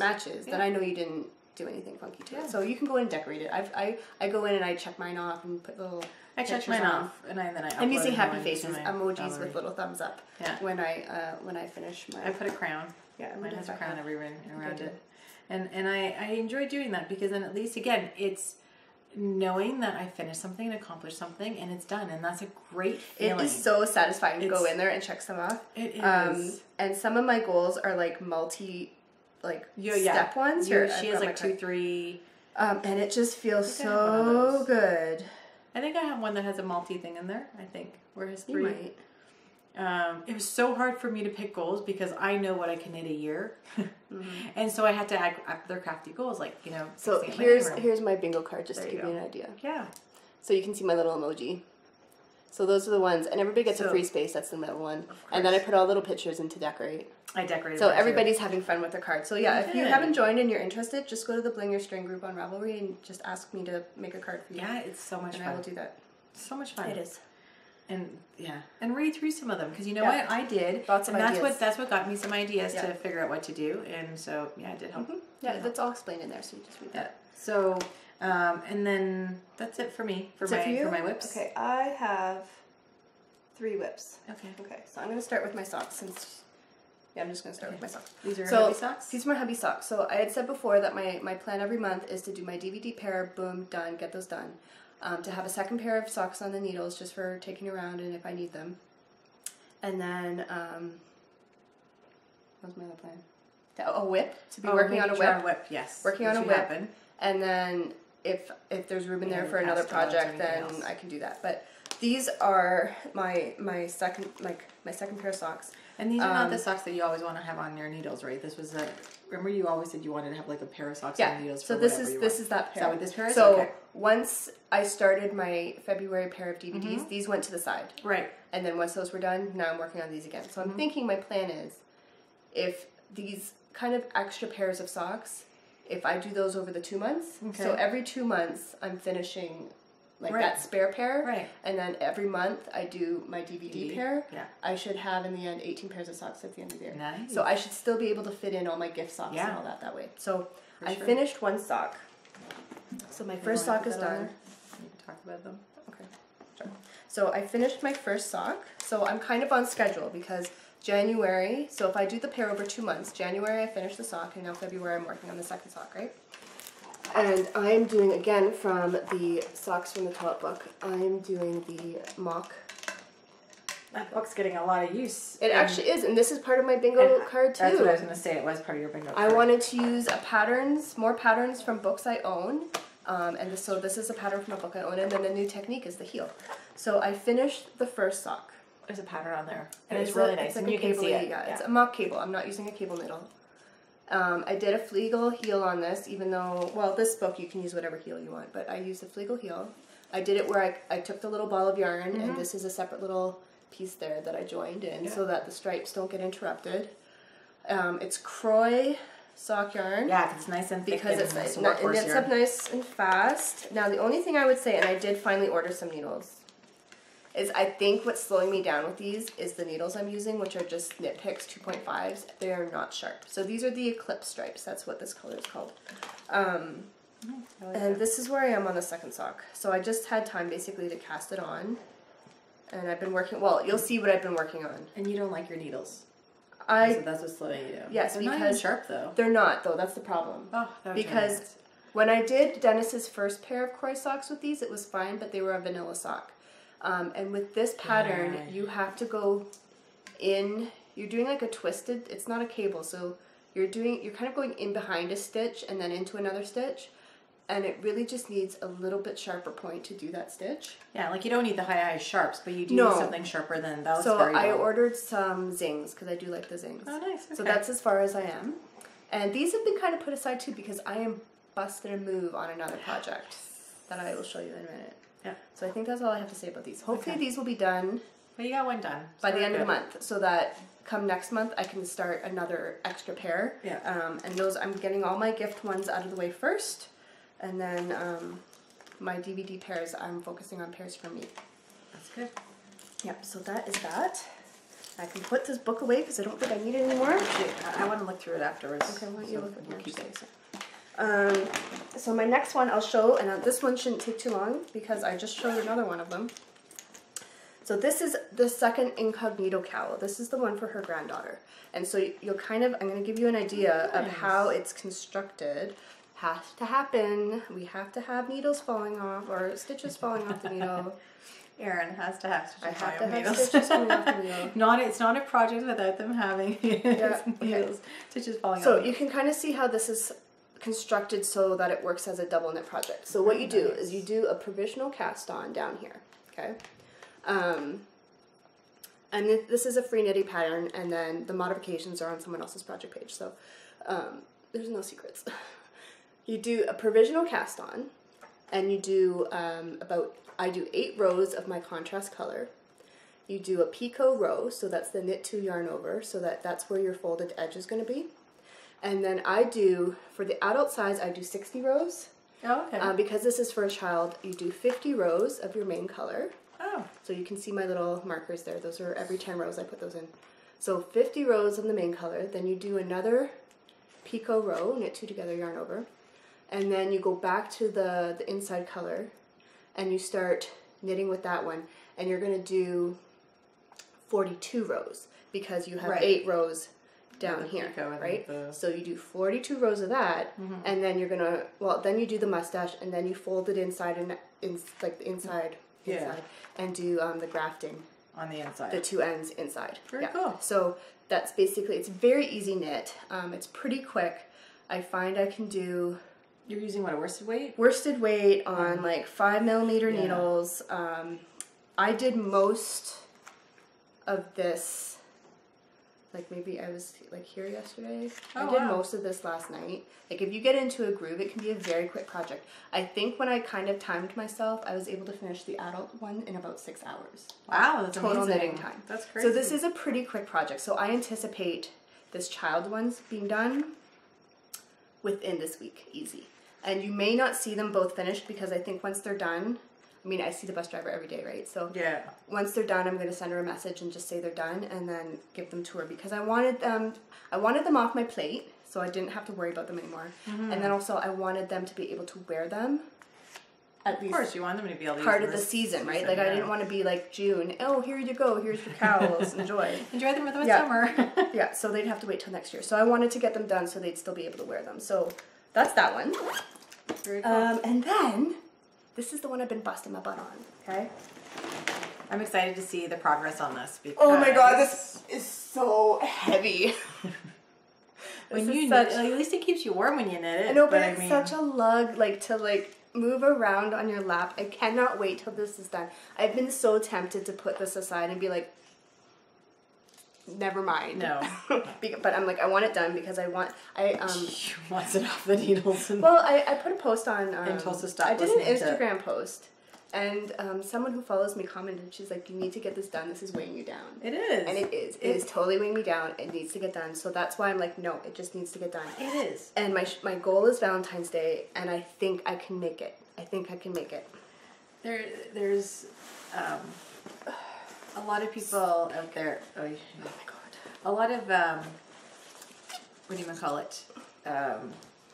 then I know you didn't do anything funky to it. So you can go in and decorate it. I go in and I check mine off and put little. I check mine off, and then I. I'm using happy faces, emojis with little thumbs up. Yeah. When I finish my. I put a crown. Yeah. Mine has a crown everywhere around it. And I enjoy doing that, because then at least, again, it's knowing that I finished something and accomplished something and it's done, and that's a great feeling. It is so satisfying to go in there and check some off. It is. And some of my goals are like step ones. She has like 2, 3. And it just feels so good. I think I have one that has a multi thing in there, I think. Where his 3. You might. It was so hard for me to pick goals, because I know what I can knit a year. And so I had to add their crafty goals, like, So here's my bingo card, just to give you an idea. Yeah. So you can see my little emoji. So those are the ones, and everybody gets a free space. That's the middle one. And then I put all little pictures in to decorate. I decorated. So everybody's having fun with their cards. So yeah, if you haven't joined and you're interested, just go to the Bling Your String group on Ravelry and just ask me to make a card for you. Yeah, it's so much fun. And I will do that. So much fun. It is. And read through some of them, because you know what I did. Lots of ideas. That's what got me some ideas to figure out what to do, and so it did help. Yeah, that's all explained in there, so you just read that. So, and then that's it for me for my whips. Okay, I have 3 whips. Okay, so I'm going to start with my socks since. Yeah, I'm just going to start with my socks. These are hubby socks? These are my hubby socks. So I had said before that my plan every month is to do my DVD pair, boom, done, get those done. To have a second pair of socks on the needles just for taking around and if I need them. And then, what was my other plan? A whip, to be working on a whip. Yes. Working on a whip. And then if there's room in there for another project, then I can do that. But these are my second pair of socks. And these are not the socks that you always want to have on your needles, right? This was remember you always said you wanted to have like a pair of socks on the needles for this is that pair. Is that what this pair is? So once I started my February pair of DVDs, these went to the side. Right. And then once those were done, now I'm working on these again. So I'm thinking my plan is, if these kind of extra pairs of socks, if I do those over the 2 months, so every 2 months I'm finishing that spare pair, right? And then every month I do my DVD pair. Yeah, I should have in the end 18 pairs of socks at the end of the year. Nice. So I should still be able to fit in all my gift socks and all that way. So I finished one sock. So my first sock is done. You can talk about them. Okay. Sure. So I finished my first sock. So I'm kind of on schedule because January. So if I do the pair over 2 months, January I finish the sock, and now February I'm working on the second sock, right? And I'm doing, again, from the Socks from the Top book, I'm doing the mock. That book's getting a lot of use. It actually is, and this is part of my bingo card, too. That's what I was going to say, it was part of your bingo card. I wanted to use more patterns from books I own, so this is a pattern from a book I own, and then the new technique is the heel. So I finished the first sock. There's a pattern on there, and it's really nice, and you can see it. Yeah, it's a mock cable. I'm not using a cable needle. I did a Flegel heel on this, even though, well, this book you can use whatever heel you want, but I used a Flegel heel. I did it where I took the little ball of yarn, and this is a separate little piece there that I joined in so that the stripes don't get interrupted. It's Croy sock yarn. Yeah, it's nice and thick, because it knits up nice and fast. Now, the only thing I would say, and I did finally order some needles, is I think what's slowing me down with these is the needles I'm using, which are just Knit Picks 2.5s. They are not sharp. So these are the Eclipse stripes. That's what this color is called. And this is where I am on the second sock. So I just had time basically to cast it on. And I've been working, well, you'll see what I've been working on. And you don't like your needles. So that's what's slowing you down. Yes, they're because not even sharp though. They're not though, that's the problem. Oh, that because when I did Dennis's first pair of Croy socks with these, it was fine, but they were a vanilla sock. And with this pattern, you have to go in, you're doing like a twisted, it's not a cable, so you're kind of going in behind a stitch and then into another stitch. And it really just needs a little bit sharper point to do that stitch. Yeah, like you don't need the high sharps, but you do need something sharper than that. So I ordered some zings because I do like the zings. Oh, nice. Okay. So that's as far as I am. And these have been kind of put aside too because I am busted a move on another project that I will show you in a minute. Yeah. So I think that's all I have to say about these. Hopefully these will be done. But you got one done. By the end of the month, so that come next month I can start another extra pair. Yeah. And those, I'm getting all my gift ones out of the way first. And then my DVD pairs, I'm focusing on pairs for me. That's good. Yep, so that is that. I can put this book away because I don't think I need it anymore. I want to look through it afterwards. Okay, why don't you look at it? So my next one I'll show, and this one shouldn't take too long because I just showed another one of them. So this is the second incognito cowl. This is the one for her granddaughter. And so you'll kind of, I'm going to give you an idea of how it's constructed. Has to happen. We have to have needles falling off or stitches falling off the needle. Aryn has to have stitches. I have to have stitches falling off the needle. It's not a project without them having needles, stitches falling off. So you can kind of see how this is constructed so that it works as a double knit project. So what you do is you do a provisional cast on down here, okay? And this is a free knitting pattern, and then the modifications are on someone else's project page. So there's no secrets. You do a provisional cast on, and you do I do 8 rows of my contrast color. You do a picot row, so that's the knit 2 yarn over, so that's where your folded edge is going to be. And then I do, for the adult size, I do 60 rows. Oh, okay. Because this is for a child, you do 50 rows of your main color. Oh. So you can see my little markers there. Those are every 10 rows I put those in. So 50 rows of the main color, then you do another picot row, knit 2 together, yarn over. And then you go back to the inside color and you start knitting with that one. And you're going to do 42 rows because you have 8 rows down here, right? So you do 42 rows of that, and then you're going to, then you do the mustache, and then you fold it inside, like the inside, and do the grafting. On the inside. The 2 ends inside. Very cool. So that's basically, it's very easy knit. It's pretty quick. I find I can do... You're using what, a worsted weight? Worsted weight on like 5mm needles. I did most of this, like maybe I was like here yesterday. I did most of this last night. Like if you get into a groove, it can be a very quick project. I think when I kind of timed myself, I was able to finish the adult one in about 6 hours. Wow, that's total amazing. knitting time. That's crazy. So this is a pretty quick project. So I anticipate this child ones being done within this week, easy. And you may not see them both finished because I think once they're done, I mean, I see the bus driver every day, right? So once they're done, I'm going to send her a message and just say they're done and then give them to her because I wanted them off my plate so I didn't have to worry about them anymore. And then also I wanted them to be able to wear them at least. Of course, you want them to be able to part of the season, right? Like I didn't want to be like June, oh, here you go, here's your cowls, enjoy. Enjoy them with them in summer. Yeah, so they'd have to wait till next year. So I wanted to get them done so they'd still be able to wear them. So that's that one. Very cool. And then, this is the one I've been busting my butt on, okay? I'm excited to see the progress on this because... Oh my god, this is so heavy. When you knit, at least it keeps you warm when you knit it. I know, but it's such a lug, like, to, like, move around on your lap. I cannot wait till this is done. I've been so tempted to put this aside and be like, never mind. No. But I'm like, I want it done because you want it off the needles. Well, I put a post on... I did an Instagram post, and someone who follows me commented, she's like, you need to get this done. This is weighing you down. It is. And it is. It is totally weighing me down. It needs to get done. So that's why I'm like, no, it just needs to get done. It is. And my goal is Valentine's Day, and I think I can make it. I think I can make it. There's a lot of people out there... Oh my god. A lot of, what do you call it,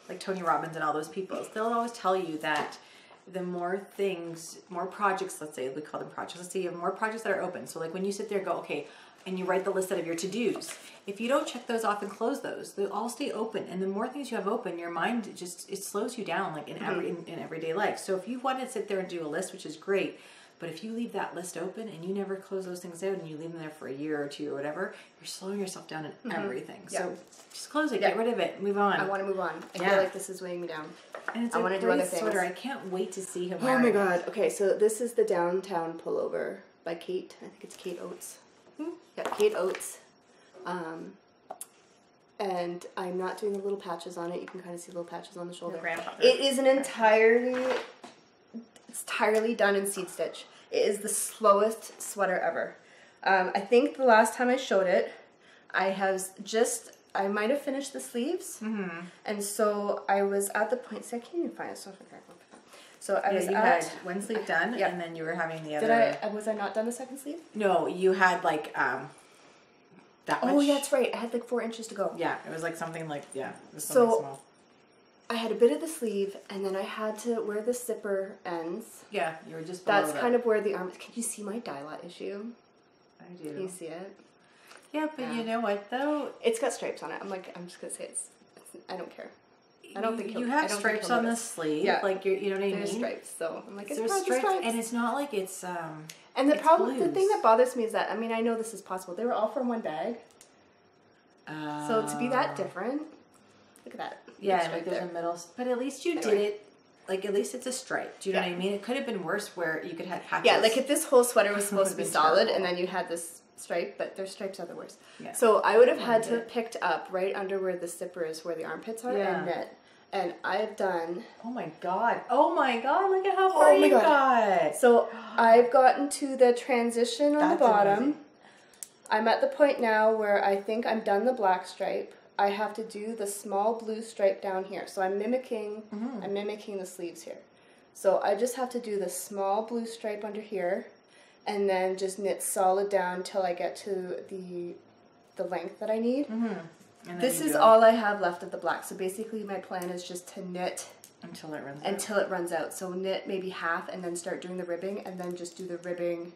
like Tony Robbins and all those people, they'll always tell you that the more projects, let's say, we call them projects, let's say you have more projects that are open. So like when you sit there and go, okay, and you write the list out of your to-dos, if you don't check those off and close those, they'll all stay open. And the more things you have open, your mind it slows you down like in everyday life. So if you want to sit there and do a list, which is great, But if you leave that list open and you never close those things out and you leave them there for a year or two or whatever, you're slowing yourself down in everything. Yeah. So just close it, get rid of it, move on. I want to move on. I feel like this is weighing me down. And it's a great sweater. I can't wait to see him wear it. Oh my god. Okay, so this is the Downtown Pullover by Kate. I think it's Kate Oates. Yeah, Kate Oates. And I'm not doing the little patches on it. You can kind of see little patches on the shoulder. It is an entirely done in seed stitch. It is the slowest sweater ever. I think the last time I showed it, I might have finished the sleeves. And so I was at the point, see, I can't even find it. So I was had one sleeve done, and then you were having the other. Was I not done the second sleeve? No, you had like that much. Oh, yeah, that's right. I had like 4 inches to go. Yeah, it was like something like, it was something small. I had a bit of the sleeve, and then I had to where the zipper ends. Yeah, you were just below That's kind of where the arm. Can you see my dye lot issue? I do. Can you see it? Yeah, but you know what though? It's got stripes on it. I'm just gonna say it's I don't care. I don't think you have stripes on the sleeve. Yeah, like you know what I mean. There's stripes, so I'm like, it's stripes, and it's not like it's. And the thing that bothers me is that I know this is possible. They were all from one bag. So to be that different, look at that. Yeah, like there's a middle, but at least you did it. Like at least it's a stripe. Do you know what I mean? It could have been worse where you could have patches. Yeah, like if this whole sweater was supposed to be solid, and then you had this stripe, but their stripes are the worst. Yeah. So I would have had to have picked up right under where the zipper is, where the armpits are, and knit. And I've done. Oh my god! Oh my god! Look at how far you got. So I've gotten to the transition on the bottom. Amazing. I'm at the point now where I think I'm done the black stripe. I have to do the small blue stripe down here. So I'm mimicking. I'm mimicking the sleeves here. So I just have to do the small blue stripe under here, and then just knit solid down till I get to the length that I need. This is all I have left of the black. So basically my plan is just to knit until it runs out. So knit maybe half and then start doing the ribbing, and then just do the ribbing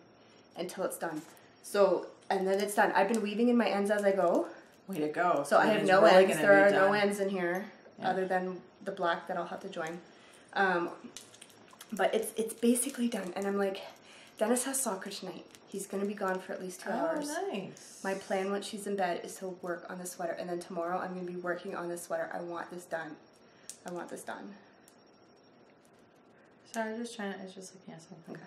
until it's done. So, and then it's done. I've been weaving in my ends as I go. Way to go. So I have no ends. There are no ends in here other than the black that I'll have to join. But it's basically done. And I'm like, Dennis has soccer tonight. He's going to be gone for at least 2 hours. Oh, nice. My plan once she's in bed is to work on the sweater. And then tomorrow I'm going to be working on this sweater. I want this done. I want this done. Sorry, I was just looking at something. Okay.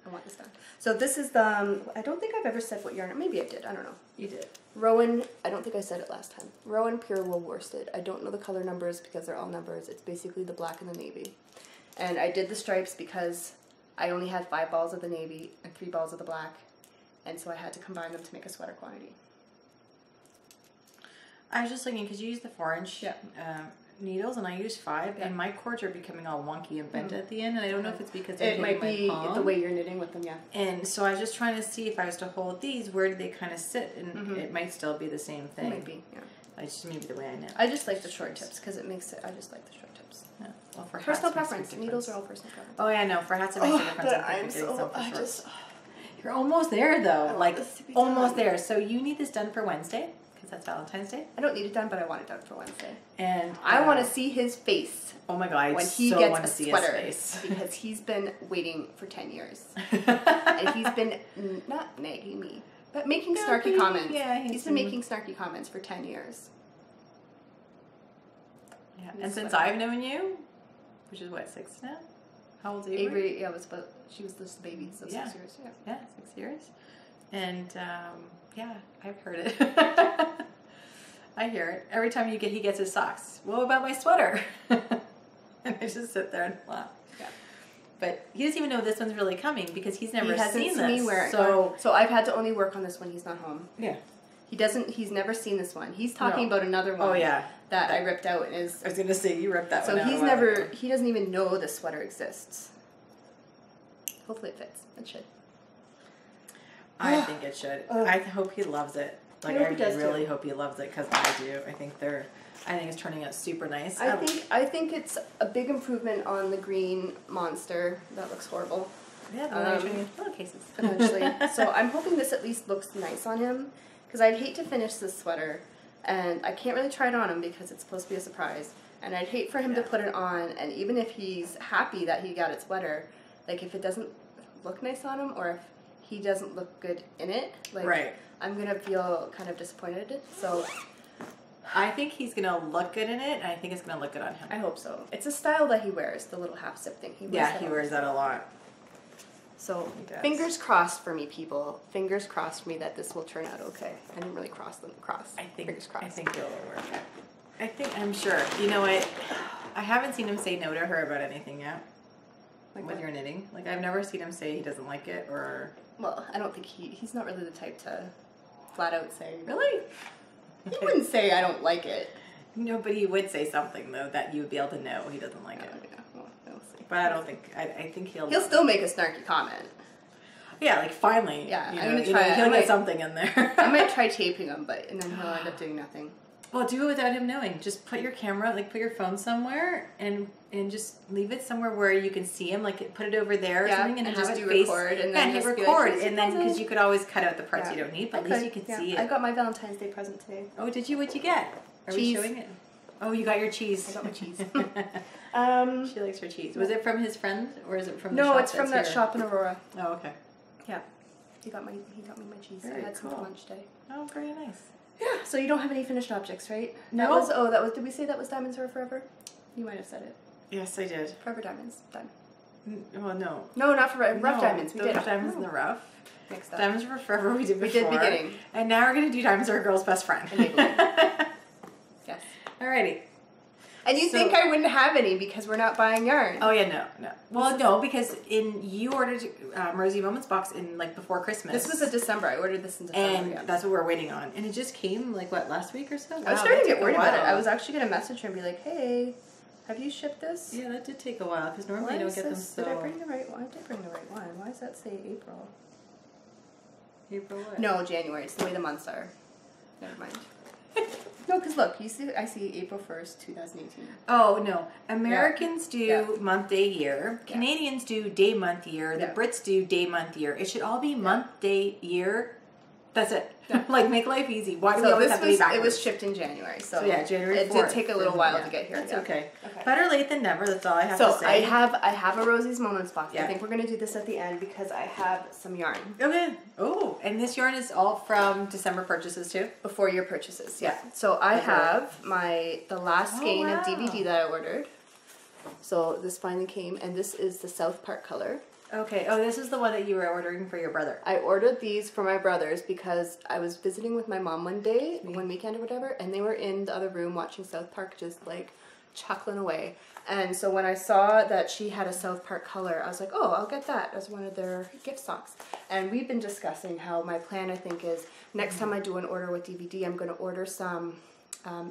I want this done. So this is the, I don't think I've ever said what yarn, maybe I did, I don't know. You did. Rowan, I don't think I said it last time. Rowan Pure Wool Worsted. I don't know the color numbers because they're all numbers. It's basically the black and the navy. And I did the stripes because I only had 5 balls of the navy and 3 balls of the black. And so I had to combine them to make a sweater quantity. I was just thinking, because you use the 4-inch needles and I use 5, and my cords are becoming all wonky and bent at the end, and I don't know if it's because it might be the way you're knitting with them, And so I was just trying to see if I was to hold these, where do they kind of sit, and it might still be the same thing. It might be, I just maybe the way I knit. I just like the short tips because it makes it. I just like the short tips. Yeah. Well, for personal preference, needles are all personal preference. Oh yeah, no, for hats it makes a difference. You're almost there though, like almost there. So you need this done for Wednesday. That's Valentine's Day. I don't need it done, but I want it done for Wednesday. And I want to see his face. Oh my god, when he gets a sweater, because he's been waiting for 10 years, and he's been not nagging me, but making snarky comments. Yeah, he's been making snarky comments for 10 years. Yeah, and since I've known you, which is what, 6 now? How old's Avery? Avery, yeah, she was just a baby, so 6 years. Yeah, 6 years, and yeah, I've heard it. I hear it. Every time he gets his socks. What about my sweater? And I just sit there and laugh. Yeah. But he doesn't even know this one's really coming because he's never seen this. Me wear it. So I've had to only work on this when he's not home. Yeah. He's never seen this one. He's talking about another one. Oh yeah. That I ripped out and is. I was gonna say you ripped that one out. So he doesn't even know this sweater exists. Hopefully it fits. It should. I think it should. I hope he loves it. Like I really hope he loves it because I do. I think it's turning out super nice. I think it's a big improvement on the green monster. That looks horrible. Yeah, the one you're showing in pillowcases. Eventually. So I'm hoping this at least looks nice on him because I'd hate to finish this sweater and I can't really try it on him because it's supposed to be a surprise. And I'd hate for him to put it on, and even if he's happy that he got it sweater, like if it doesn't look nice on him, or if he doesn't look good in it. Like, right. I'm gonna feel kind of disappointed. So I think he's gonna look good in it, and I think it's gonna look good on him. I hope so. It's a style that he wears, the little half zip thing. He wears that a lot. So fingers crossed for me, people. Fingers crossed for me that this will turn out okay. I didn't really cross. Fingers crossed. I think it'll work. I'm sure. You know what? I haven't seen him say no to her about anything yet. Like with your knitting. Like, I've never seen him say he doesn't like it, or... Well, I don't think he's not really the type to flat out say, really? He wouldn't say I don't like it. No, but he would say something, though, that you would be able to know he doesn't like it. Yeah, well, we'll see. But I don't think... I think he'll still make a snarky comment. Yeah, like, finally. Yeah, I'm going to try it. He'll get something in there. I might try taping him, and then he'll end up doing nothing. Well, do it without him knowing. Just put your camera, like, put your phone somewhere, and just leave it somewhere where you can see him. Like, put it over there or something, and have just it do face. record, and then hit just record, like, and then because you could always cut out the parts you don't need, but at least you can see it. I got my Valentine's Day present today. Oh, did you? What'd you get? Are we showing it? Oh, you got your cheese. I got my cheese. She likes her cheese. Was it from his friend, or is it from the No, shop it's from that shop in Aurora. Oh, okay. Yeah. He got me my cheese. Very I had some for cool. lunch today. Oh, very nice. Yeah. So you don't have any finished objects, right? No. Did we say that was Diamonds Are Forever? You might have said it. Yes, I did. Forever Diamonds. Done. Well, no. No, not for rough diamonds. We did Diamonds in the Rough. Mixed up. Diamonds Were Forever we did before. We did beginning. And now we're going to do Diamonds Are a Girl's Best Friend. Yes. Alrighty. And you think I wouldn't have any because we're not buying yarn. Oh, yeah, no. Well, no, because you ordered Rosy Moments box in, like, before Christmas. This was in December. I ordered this in December. And that's what we're waiting on. And it just came, like, what, last week or so? I was starting to get worried about it. I was actually going to message her and be like, hey, have you shipped this? Yeah, that did take a while, because normally you don't get them so... Did I bring the right one? I did bring the right one. Why does that say April? April what? No, January. It's the way the months are. Never mind. No, because look, I see April 1st, 2018. Oh, no. Americans do month, day, year. Canadians do day, month, year. The Brits do day, month, year. It should all be month, day, year. That's it. Yeah. Like, make life easy. Why do we always have to be backwards? It was shipped in January. So yeah, January 4th. It did take a little while to get here. That's okay. Better late than never. That's all I have to say. So I have a Rosie's Moments box. I think we're going to do this at the end because I have some yarn. Okay. Oh, and this yarn is all from December purchases too? Before your purchases, yeah. So I have the last skein of DVD that I ordered. So this finally came, and this is the South Park color. Okay. Oh, this is the one that you were ordering for your brother. I ordered these for my brothers because I was visiting with my mom one weekend or whatever, and they were in the other room watching South Park, just like chuckling away. And so when I saw that she had a South Park color, I was like, oh, I'll get that as one of their gift socks. And we've been discussing how my plan, I think, is next time I do an order with DVD, I'm going to order some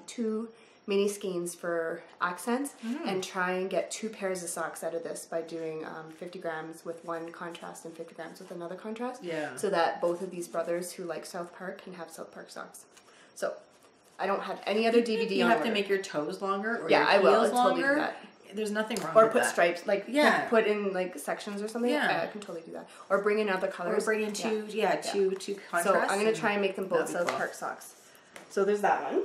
2 mini skeins for accents and try and get 2 pairs of socks out of this by doing 50 grams with one contrast and 50 grams with another contrast. Yeah. So that both of these brothers who like South Park can have South Park socks. So I don't have any other DVD you on have order. to make your toes longer or your your I will. heels Totally longer. do that. There's nothing wrong or with put that. stripes, like put in like sections or something. Yeah. I can totally do that. Or bring in other colors. Or bring in two contrasts. So I'm going to try and make them both South Park socks. So there's that one.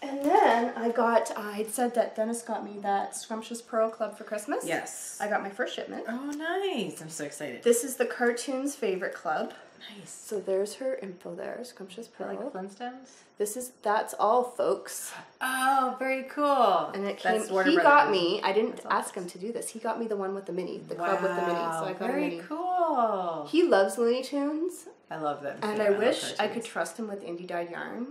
And then I had said that Dennis got me that Scrumptious Pearl Club for Christmas. Yes. I got my first shipment. Oh, nice. I'm so excited. This is the Cartoons Favorite Club. Nice. So there's her info there, Scrumptious Pearl. Like Flintstones? That's all, folks. Oh, very cool. And it came, he got me, I didn't ask him to do this, he got me the one with the mini, the club with the mini, so I got a mini. Very cool. He loves Looney Tunes. I love them. And I wish I could trust him with indie dyed yarn.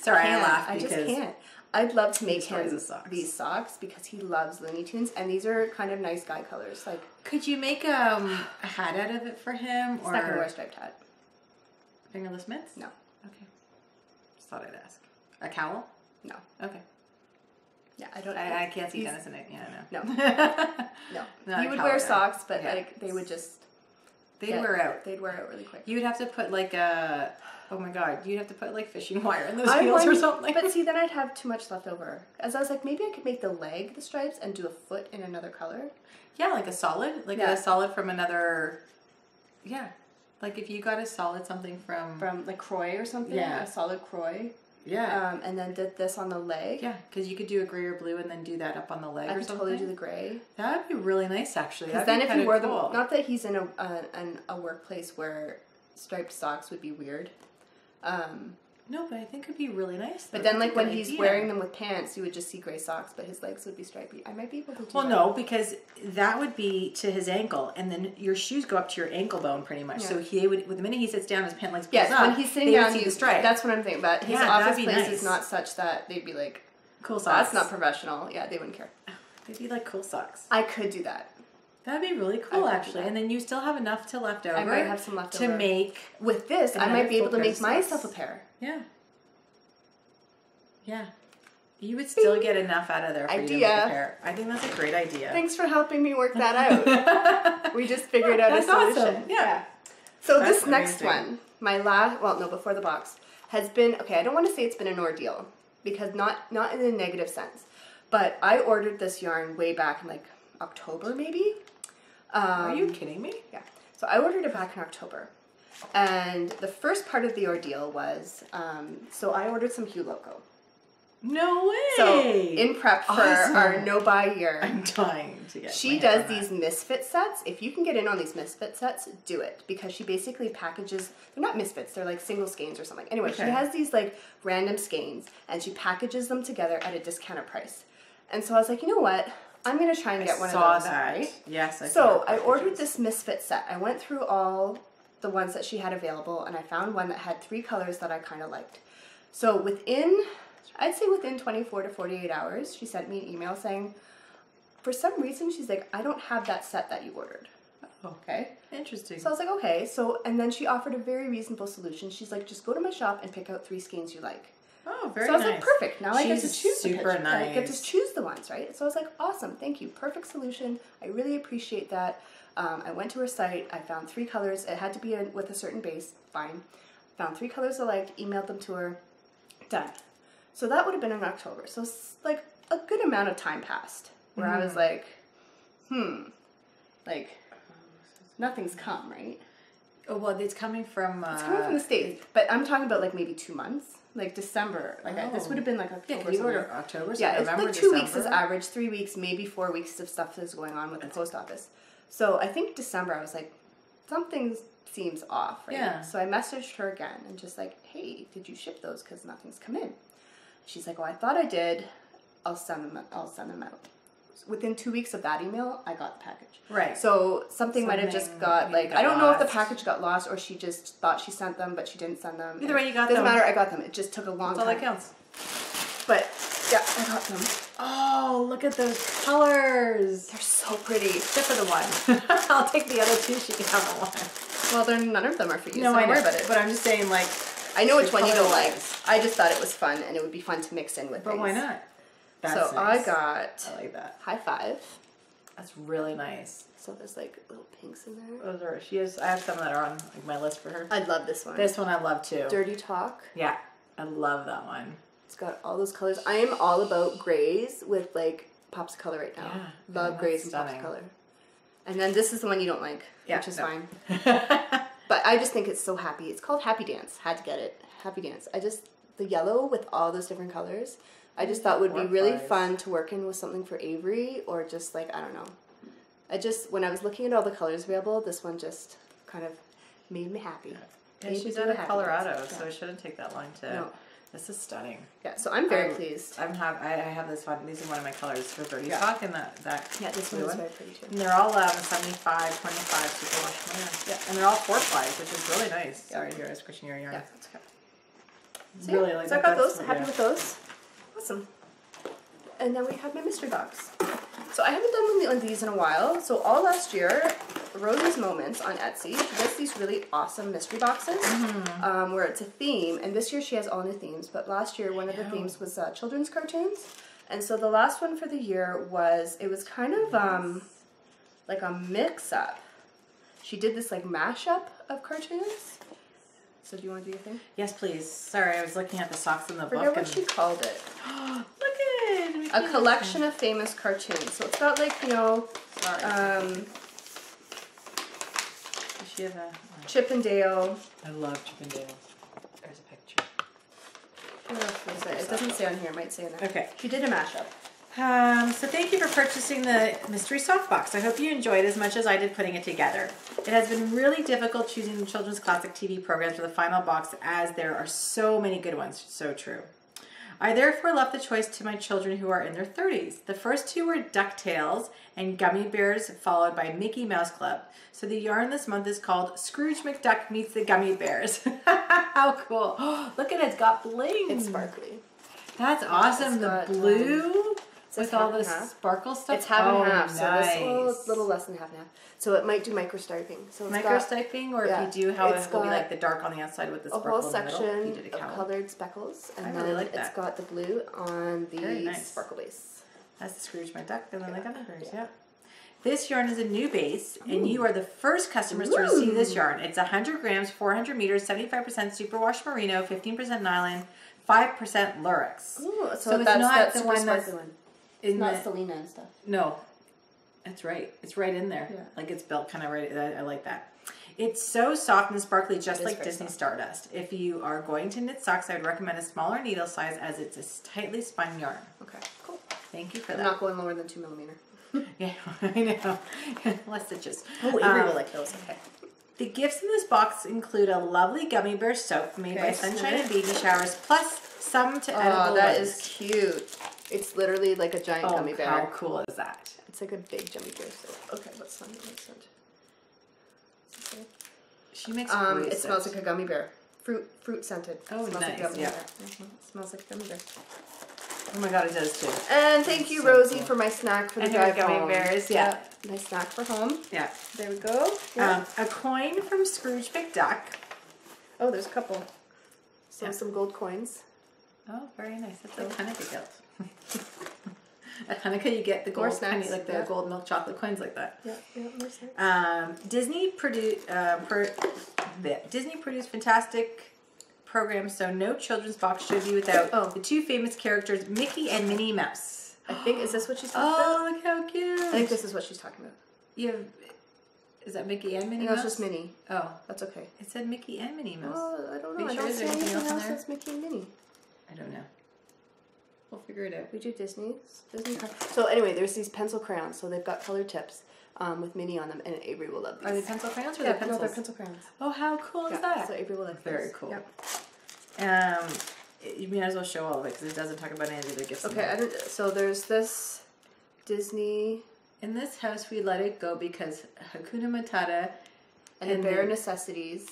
Sorry, I laughed because... I just can't. I'd love to make him these socks because he loves Looney Tunes, and these are kind of nice guy colors. Like, could you make a hat out of it for him? He's not going to wear a striped hat. Fingerless mitts? No. Okay. Just thought I'd ask. A cowl? No. Okay. Yeah, I don't. I can't see Dennis in it. Yeah, no. No. He would wear socks, but like they would just. They'd wear out. They'd wear out really quick. You would have to put like a. Oh my god! You'd have to put like fishing wire in those heels or something. But see, then I'd have too much left over. As I was like, maybe I could make the leg the stripes and do a foot in another color. Yeah, like a solid, a solid from another. Yeah, like if you got a solid something from like Croy or something. Yeah, a solid Croy. Yeah. And then did this on the leg. Yeah, because you could do a gray or blue and then do that up on the leg or something. I could totally do the gray. That would be really nice, actually. Because then if you wore them, not that he's in a workplace where striped socks would be weird. No, but I think it'd be really nice. But then, like, when he's wearing them with pants, you would just see gray socks, but his legs would be stripy. I might be able to do that. Well, no, because that would be to his ankle, and then your shoes go up to your ankle bone pretty much. Yeah. So he would, the minute he sits down, his pant legs pulls up. Yes, when he's sitting down, see the stripe. That's what I'm thinking. But his office place is not such that they'd be like, cool socks. That's not professional. Yeah, they wouldn't care. They'd be like cool socks. I could do that. That'd be really cool, actually. And then you still have enough to left over. I might have some left over. To make... With this, I might be able to make myself a pair. Yeah. Yeah. You would still get enough out of there for you to make a pair. I think that's a great idea. Thanks for helping me work that out. We just figured out a solution. Awesome. Yeah. So that's this next one, my last, well, no, before the box, has been, okay, I don't want to say it's been an ordeal, because not in a negative sense, but I ordered this yarn way back in like October maybe. Are you kidding me? Yeah. So I ordered it back in October. And the first part of the ordeal was, so I ordered some Hue Loco. No way! So, in prep for our no-buy year, I'm dying to get she does these misfit sets. If you can get in on these misfit sets, do it. Because she basically packages, they're not misfits, they're like single skeins or something. Anyway, she has these like random skeins, and she packages them together at a discounted price. And so I was like, you know what? I'm going to try and get one of those. Right? Yes, I saw So, I ordered this misfit set. I went through all the ones that she had available, and I found one that had 3 colors that I kind of liked. So, I'd say within 24 to 48 hours, she sent me an email saying, for some reason, she's like, I don't have that set that you ordered. Oh, okay. Interesting. So I was like, okay. So, and then she offered a very reasonable solution. She's like, just go to my shop and pick out 3 skeins you like. Oh, very nice. So I was like, perfect. Now I get to choose super nice. I get to choose the ones, right? So I was like, awesome. Thank you. Perfect solution. I really appreciate that. I went to her site. I found 3 colors. It had to be with a certain base. Fine. Found 3 colors I liked, emailed them to her. Done. So that would have been in October. So like a good amount of time passed where I was like, like nothing's come, right? Oh, well, it's coming from... it's coming from the States. But I'm talking about like maybe 2 months. Like December. Like this would have been like October. Yeah, you ordered October, so yeah, November, it's like 2 December. weeks is average, 3 weeks, maybe 4 weeks of stuff that's going on with the post office. So I think December I was like, something seems off, right? Yeah. So I messaged her again and just like, hey, did you ship those? Because nothing's come in. She's like, oh, I thought I did. I'll send them out. Within 2 weeks of that email, I got the package. Right. So something might have just got, like, I don't know if the package got lost or she just thought she sent them, but she didn't send them. Either way, you got them. Doesn't matter, I got them. It just took a long time. That's all that counts. But, yeah, I got them. Oh, look at those colors. They're so pretty. Except for the one. I'll take the other 2. She can have the one. Well, none of them are for you, no, so don't worry about it. But I'm just saying, like... I know which one you don't like. I just thought it was fun, and it would be fun to mix in with things. But why not? That's so nice. I like that. High Five. That's really nice. So there's like little pinks in there. Those are. I have some that are on like my list for her. I love this one. This one I love too. Dirty Talk. Yeah, I love that one. It's got all those colors. I am all about grays with like pops of color right now. Yeah, love grays and pops of color. And then this is the one you don't like, which is fine. But I just think it's so happy. It's called Happy Dance. Had to get it. Happy Dance. The yellow with all those different colors, I just thought would be really fun to work in with something for Avery or just like, I don't know. When I was looking at all the colors available, this one just kind of made me happy. Yeah, she's out of Colorado, so it shouldn't take that long to... No. This is stunning. Yeah, so I'm very pleased. I have this one. These are one of my colors for Dirty Talk, and that yeah, this one is very pretty too. And they're all 75, 25 superwash. Yeah, and they're all 4-plies, which is really nice. Sorry, here I was squishing your yarn. Yeah, that's okay. So really like I got those. Happy with those. Awesome. And then we have my mystery box. So I haven't done one of these in a while. So all last year, Rosie's Moments on Etsy, she does these really awesome mystery boxes where it's a theme. And this year she has all new themes. But last year one of the themes was children's cartoons. And so the last one for the year was kind of like a mix-up. She did this like mashup of cartoons. So do you want to do your thing? Yes, please. Sorry, I was looking at the socks in the book. I forget what she called it. Look at it! A collection of famous cartoons. So it's got like, you know, Does she have Chip and Dale. I love Chip and Dale. There's a picture. What else was it? It doesn't say on here. It might say in there. Okay. She did a mashup. So thank you for purchasing the mystery soft box. I hope you enjoyed as much as I did putting it together. It has been really difficult choosing the children's classic TV programs for the final box as there are so many good ones. So true. I therefore left the choice to my children who are in their 30s. The first two were DuckTales and Gummy Bears, followed by Mickey Mouse Club. So the yarn this month is called Scrooge McDuck Meets the Gummy Bears. How cool. Look at it, it's got bling. It's sparkly. That's awesome. It's the got, blue with all this sparkle stuff. It's half and half, nice. So this little less than half and half. So it might do microstriping. So it's Microstriping, or if you do, how it will be like the dark on the outside with the sparkle a whole in the middle. section of colored speckles, and I really like that. it's got the blue on the sparkle base. That's the Scrooge McDuck, and then the Gummy Bears. Yeah. This yarn is a new base, and you are the first customers to receive this yarn. It's 100 grams, 400 meters, 75% superwash merino, 15% nylon, 5% lurex. Ooh, so it's not the one that's it's not Selena and stuff. No, that's right. It's right in there. Yeah. Like it's built kind of right. I like that. It's so soft and sparkly, just like Disney Stardust. If you are going to knit socks, I would recommend a smaller needle size as it's a tightly spun yarn. Okay, cool. Thank you for that. I'm not going lower than 2 millimeter. Yeah, I know. Less stitches. Oh, Avery will like those. Okay. The gifts in this box include a lovely gummy bear soap made by Sunshine and Baby Showers, plus some to edible. Oh, that is cute. It's literally like a giant gummy bear. How cool is that? It's like a big gummy bear soap. Okay, what's fun? She makes it smells like a gummy bear. Fruit scented. Oh, smells nice. Like a gummy yeah. bear. Mm-hmm. It smells like a gummy bear. Oh my god, it does too. And thank you, Rosie, for my snack for the drive gummy home. bears. Yeah. My snack for home. Yeah. There we go. Yeah. A coin from Scrooge McDuck. Oh, there's a couple. So some gold coins. Oh, very nice. That's like Hanukkah gilt. At Hanukkah, you get the gold snacks, like the gold milk chocolate coins like that. Yeah, more snacks. Disney produced fantastic programs, so no children's box should be without the two famous characters, Mickey and Minnie Mouse. I think, is this what she's talking about? Oh, look how cute. I think this is what she's talking about. Is that Mickey and Minnie Mouse? No, it's just Minnie. Oh. That's okay. It said Mickey and Minnie Mouse. Oh, I don't know. I don't see anything else that's Mickey and Minnie. I don't know. We'll figure it out. We do Disney. So anyway, there's these pencil crayons. So they've got colored tips with Minnie on them, and Avery will love these. Are they pencil crayons or they're pencils? No, they're pencil crayons. Oh, how cool is that? So Avery will like these. Very cool. Yep. You might as well show all of it because it doesn't talk about any of the gifts. Okay, so there's this Disney. In this house, we let it go because Hakuna Matata and the bare necessities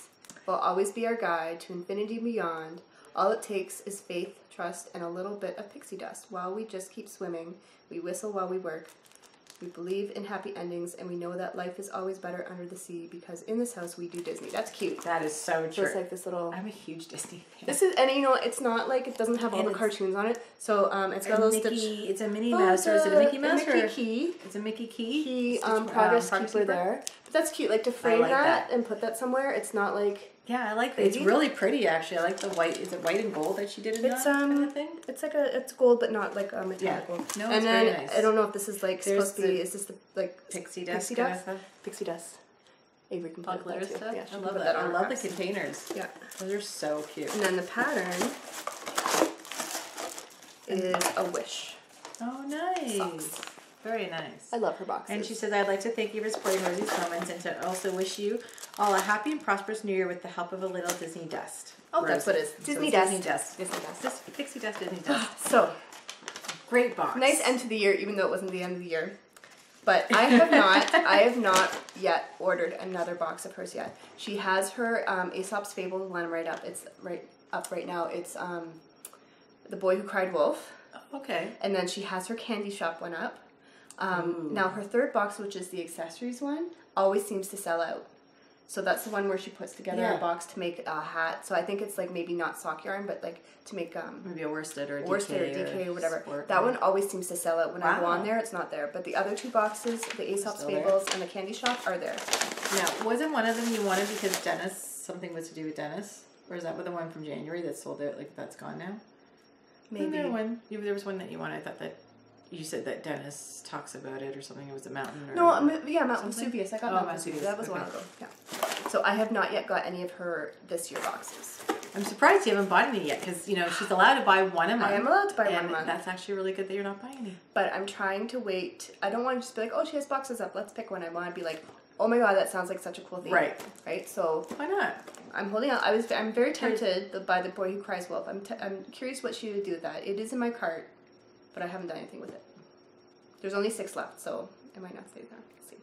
will always be our guide to infinity and beyond. All it takes is faith, trust, and a little bit of pixie dust. While we just keep swimming, we whistle while we work. We believe in happy endings, and we know that life is always better under the sea because in this house we do Disney. That's cute. That is so true. So it's like this little. I'm a huge Disney fan. This is, and it's not like it doesn't have all the cartoons on it. So it's got a little Mickey. It's a Minnie Mouse, or is it a Mickey Mouse? Mickey key. It's a Mickey key. Key. Progress keeper there. But that's cute. Like to frame that and put that somewhere. It's not like. Yeah, I like that. It's really pretty, actually. I like the white. Is it white and gold that she did in that kind of thing? It's like it's gold, but not like metallic gold. No, it's very nice. I don't know if this is like supposed to be. Is this the like pixie dust? Pixie dust. Avery can put glitter stuff. Yeah, I love that. I love the containers. Yeah, those are so cute. And then the pattern is a wish. Oh, nice. Socks. Very nice. I love her boxes. And she says, I'd like to thank you for supporting Rosie's Moments and to also wish you all a happy and prosperous new year with the help of a little Disney dust. Oh, Rose. That's what it is. Disney dust. Disney dust. Disney dust. Pixie dust, Disney dust. So, great box. Nice end to the year, even though it wasn't the end of the year. But I have not yet ordered another box of hers yet. She has her Aesop's Fable one right up. It's up right now. It's The Boy Who Cried Wolf. Okay. And then she has her Candy Shop one up. Now her third box, which is the accessories one, always seems to sell out. So that's the one where she puts together a box to make a hat. So I think it's like maybe not sock yarn, but like to make maybe a worsted or a DK or whatever. That one always seems to sell out. When I go on there, it's not there. But the other two boxes, the Aesop's Fables and the Candy Shop, are there. Now, wasn't one of them you wanted because Dennis, something was to do with Dennis? Or is that the one from January that sold out? Like that's gone now? Maybe. There was one that you wanted. I thought that you said that Dennis talks about it or something. It was a mountain. Or no, yeah, Mount Vesuvius. I got Mount Vesuvius. That was a while ago. Yeah. So I have not yet got any of her this year boxes. I'm surprised you haven't bought any yet because, you know, she's allowed to buy one a month. I am allowed to buy one a month. That's actually really good that you're not buying any. But I'm trying to wait. I don't want to just be like, oh, she has boxes up. Let's pick one. I want to be like, oh my God, that sounds like such a cool thing. Right. Right? So why not? I'm holding on. I'm very tempted by The Boy Who Cries Wolf. I'm curious what she would do with that. It is in my cart, but I haven't done anything with it. There's only 6 left, so I might not stay there. Let's see.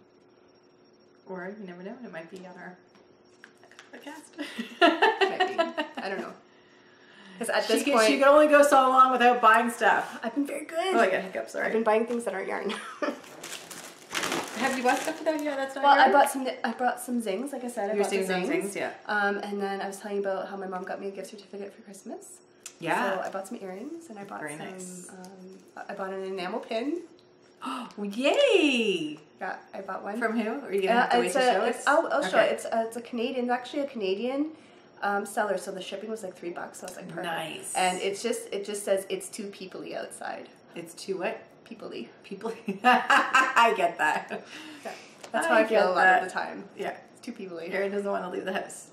Or you never know. It might be on our podcast. Might be. I don't know. Because at this point, she can only go so long without buying stuff. I've been very good. Oh, I got hiccups. Sorry. I've been buying things that aren't yarn. Have you bought stuff without yarn? That's not yarn? Well, I brought some zings, like I said. I bought the zings, yeah. And then I was telling you about how my mom got me a gift certificate for Christmas. Yeah. So I bought some earrings, and I bought very some. Nice. I bought an enamel pin. Oh, yay! Yeah, I bought one. From who? Are you gonna have to wait to show us? I'll show it. It's a Canadian. It's actually a Canadian seller, so the shipping was like $3. So I was like, perfect. Nice. And it just says it's too peoply outside. It's too what? Peoply. Peoply. I get that. Yeah. That's how I feel a lot of the time. Yeah. It's too peoply. Aryn doesn't want to leave the house.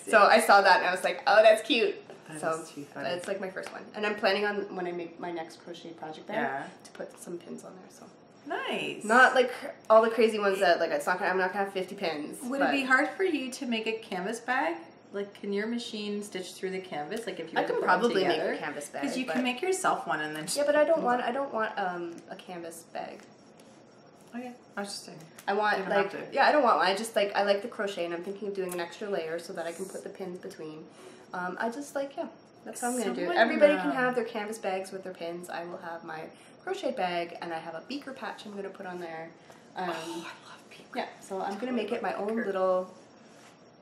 So I saw that and I was like, oh, that's cute. That's too funny. It's like my first one. And I'm planning on, when I make my next crochet project bag, to put some pins on there. So nice. Not like all the crazy ones that, like, I'm not gonna have 50 pins. Would it be hard for you to make a canvas bag? Like, can your machine stitch through the canvas? Like, if you I can probably make a canvas bag. Because you can make yourself one and then just... Yeah, but I don't want a canvas bag. Okay, I was just saying. I want, like, I don't want one. I just, like, I like the crochet, and I'm thinking of doing an extra layer so that I can put the pins between. I just, like, that's what I'm going to do. Everybody can have their canvas bags with their pins. I will have my crochet bag, and I have a beaker patch I'm going to put on there. I love beaker. Yeah, so I'm going to make it my own little,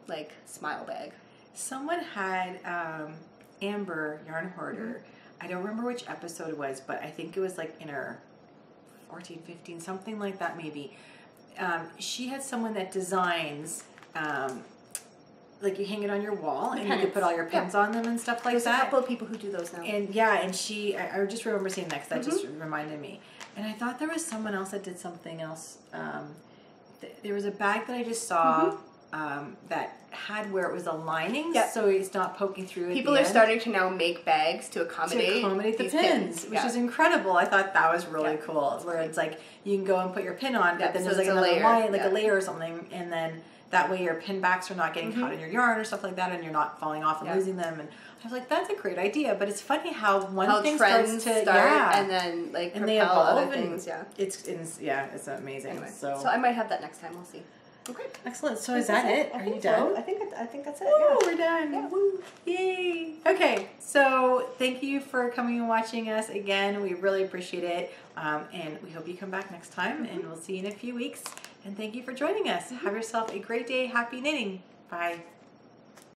like, smile bag. Someone had Amber, Yarn Hoarder. I don't remember which episode it was, but I think it was, like, in her 14, 15, something like that maybe. She had someone that designs, like, you hang it on your wall and you can put all your pins on them and stuff like that. There's a couple of people who do those now. And and I just remember seeing that because that just reminded me. And I thought there was someone else that did something else. There was a bag that I just saw that had where it was a lining, so it's not poking through. People are starting to now make bags to accommodate the pins, which is incredible. I thought that was really cool. Where it's like you can go and put your pin on, but then there's like another line, like a layer or something, and then that way your pin backs are not getting caught in your yarn or stuff like that, and you're not falling off and losing them. And I was like, that's a great idea. But it's funny how one thing starts to start and then like and they evolve other things. It's amazing. Anyway, so I might have that next time. We'll see. Okay. Excellent. So is that it? Are you done? I think that's it. Woo, we're done. Yeah. Woo. Yay. Okay. So thank you for coming and watching us again. We really appreciate it. And we hope you come back next time. And we'll see you in a few weeks. And thank you for joining us. Have yourself a great day. Happy knitting. Bye.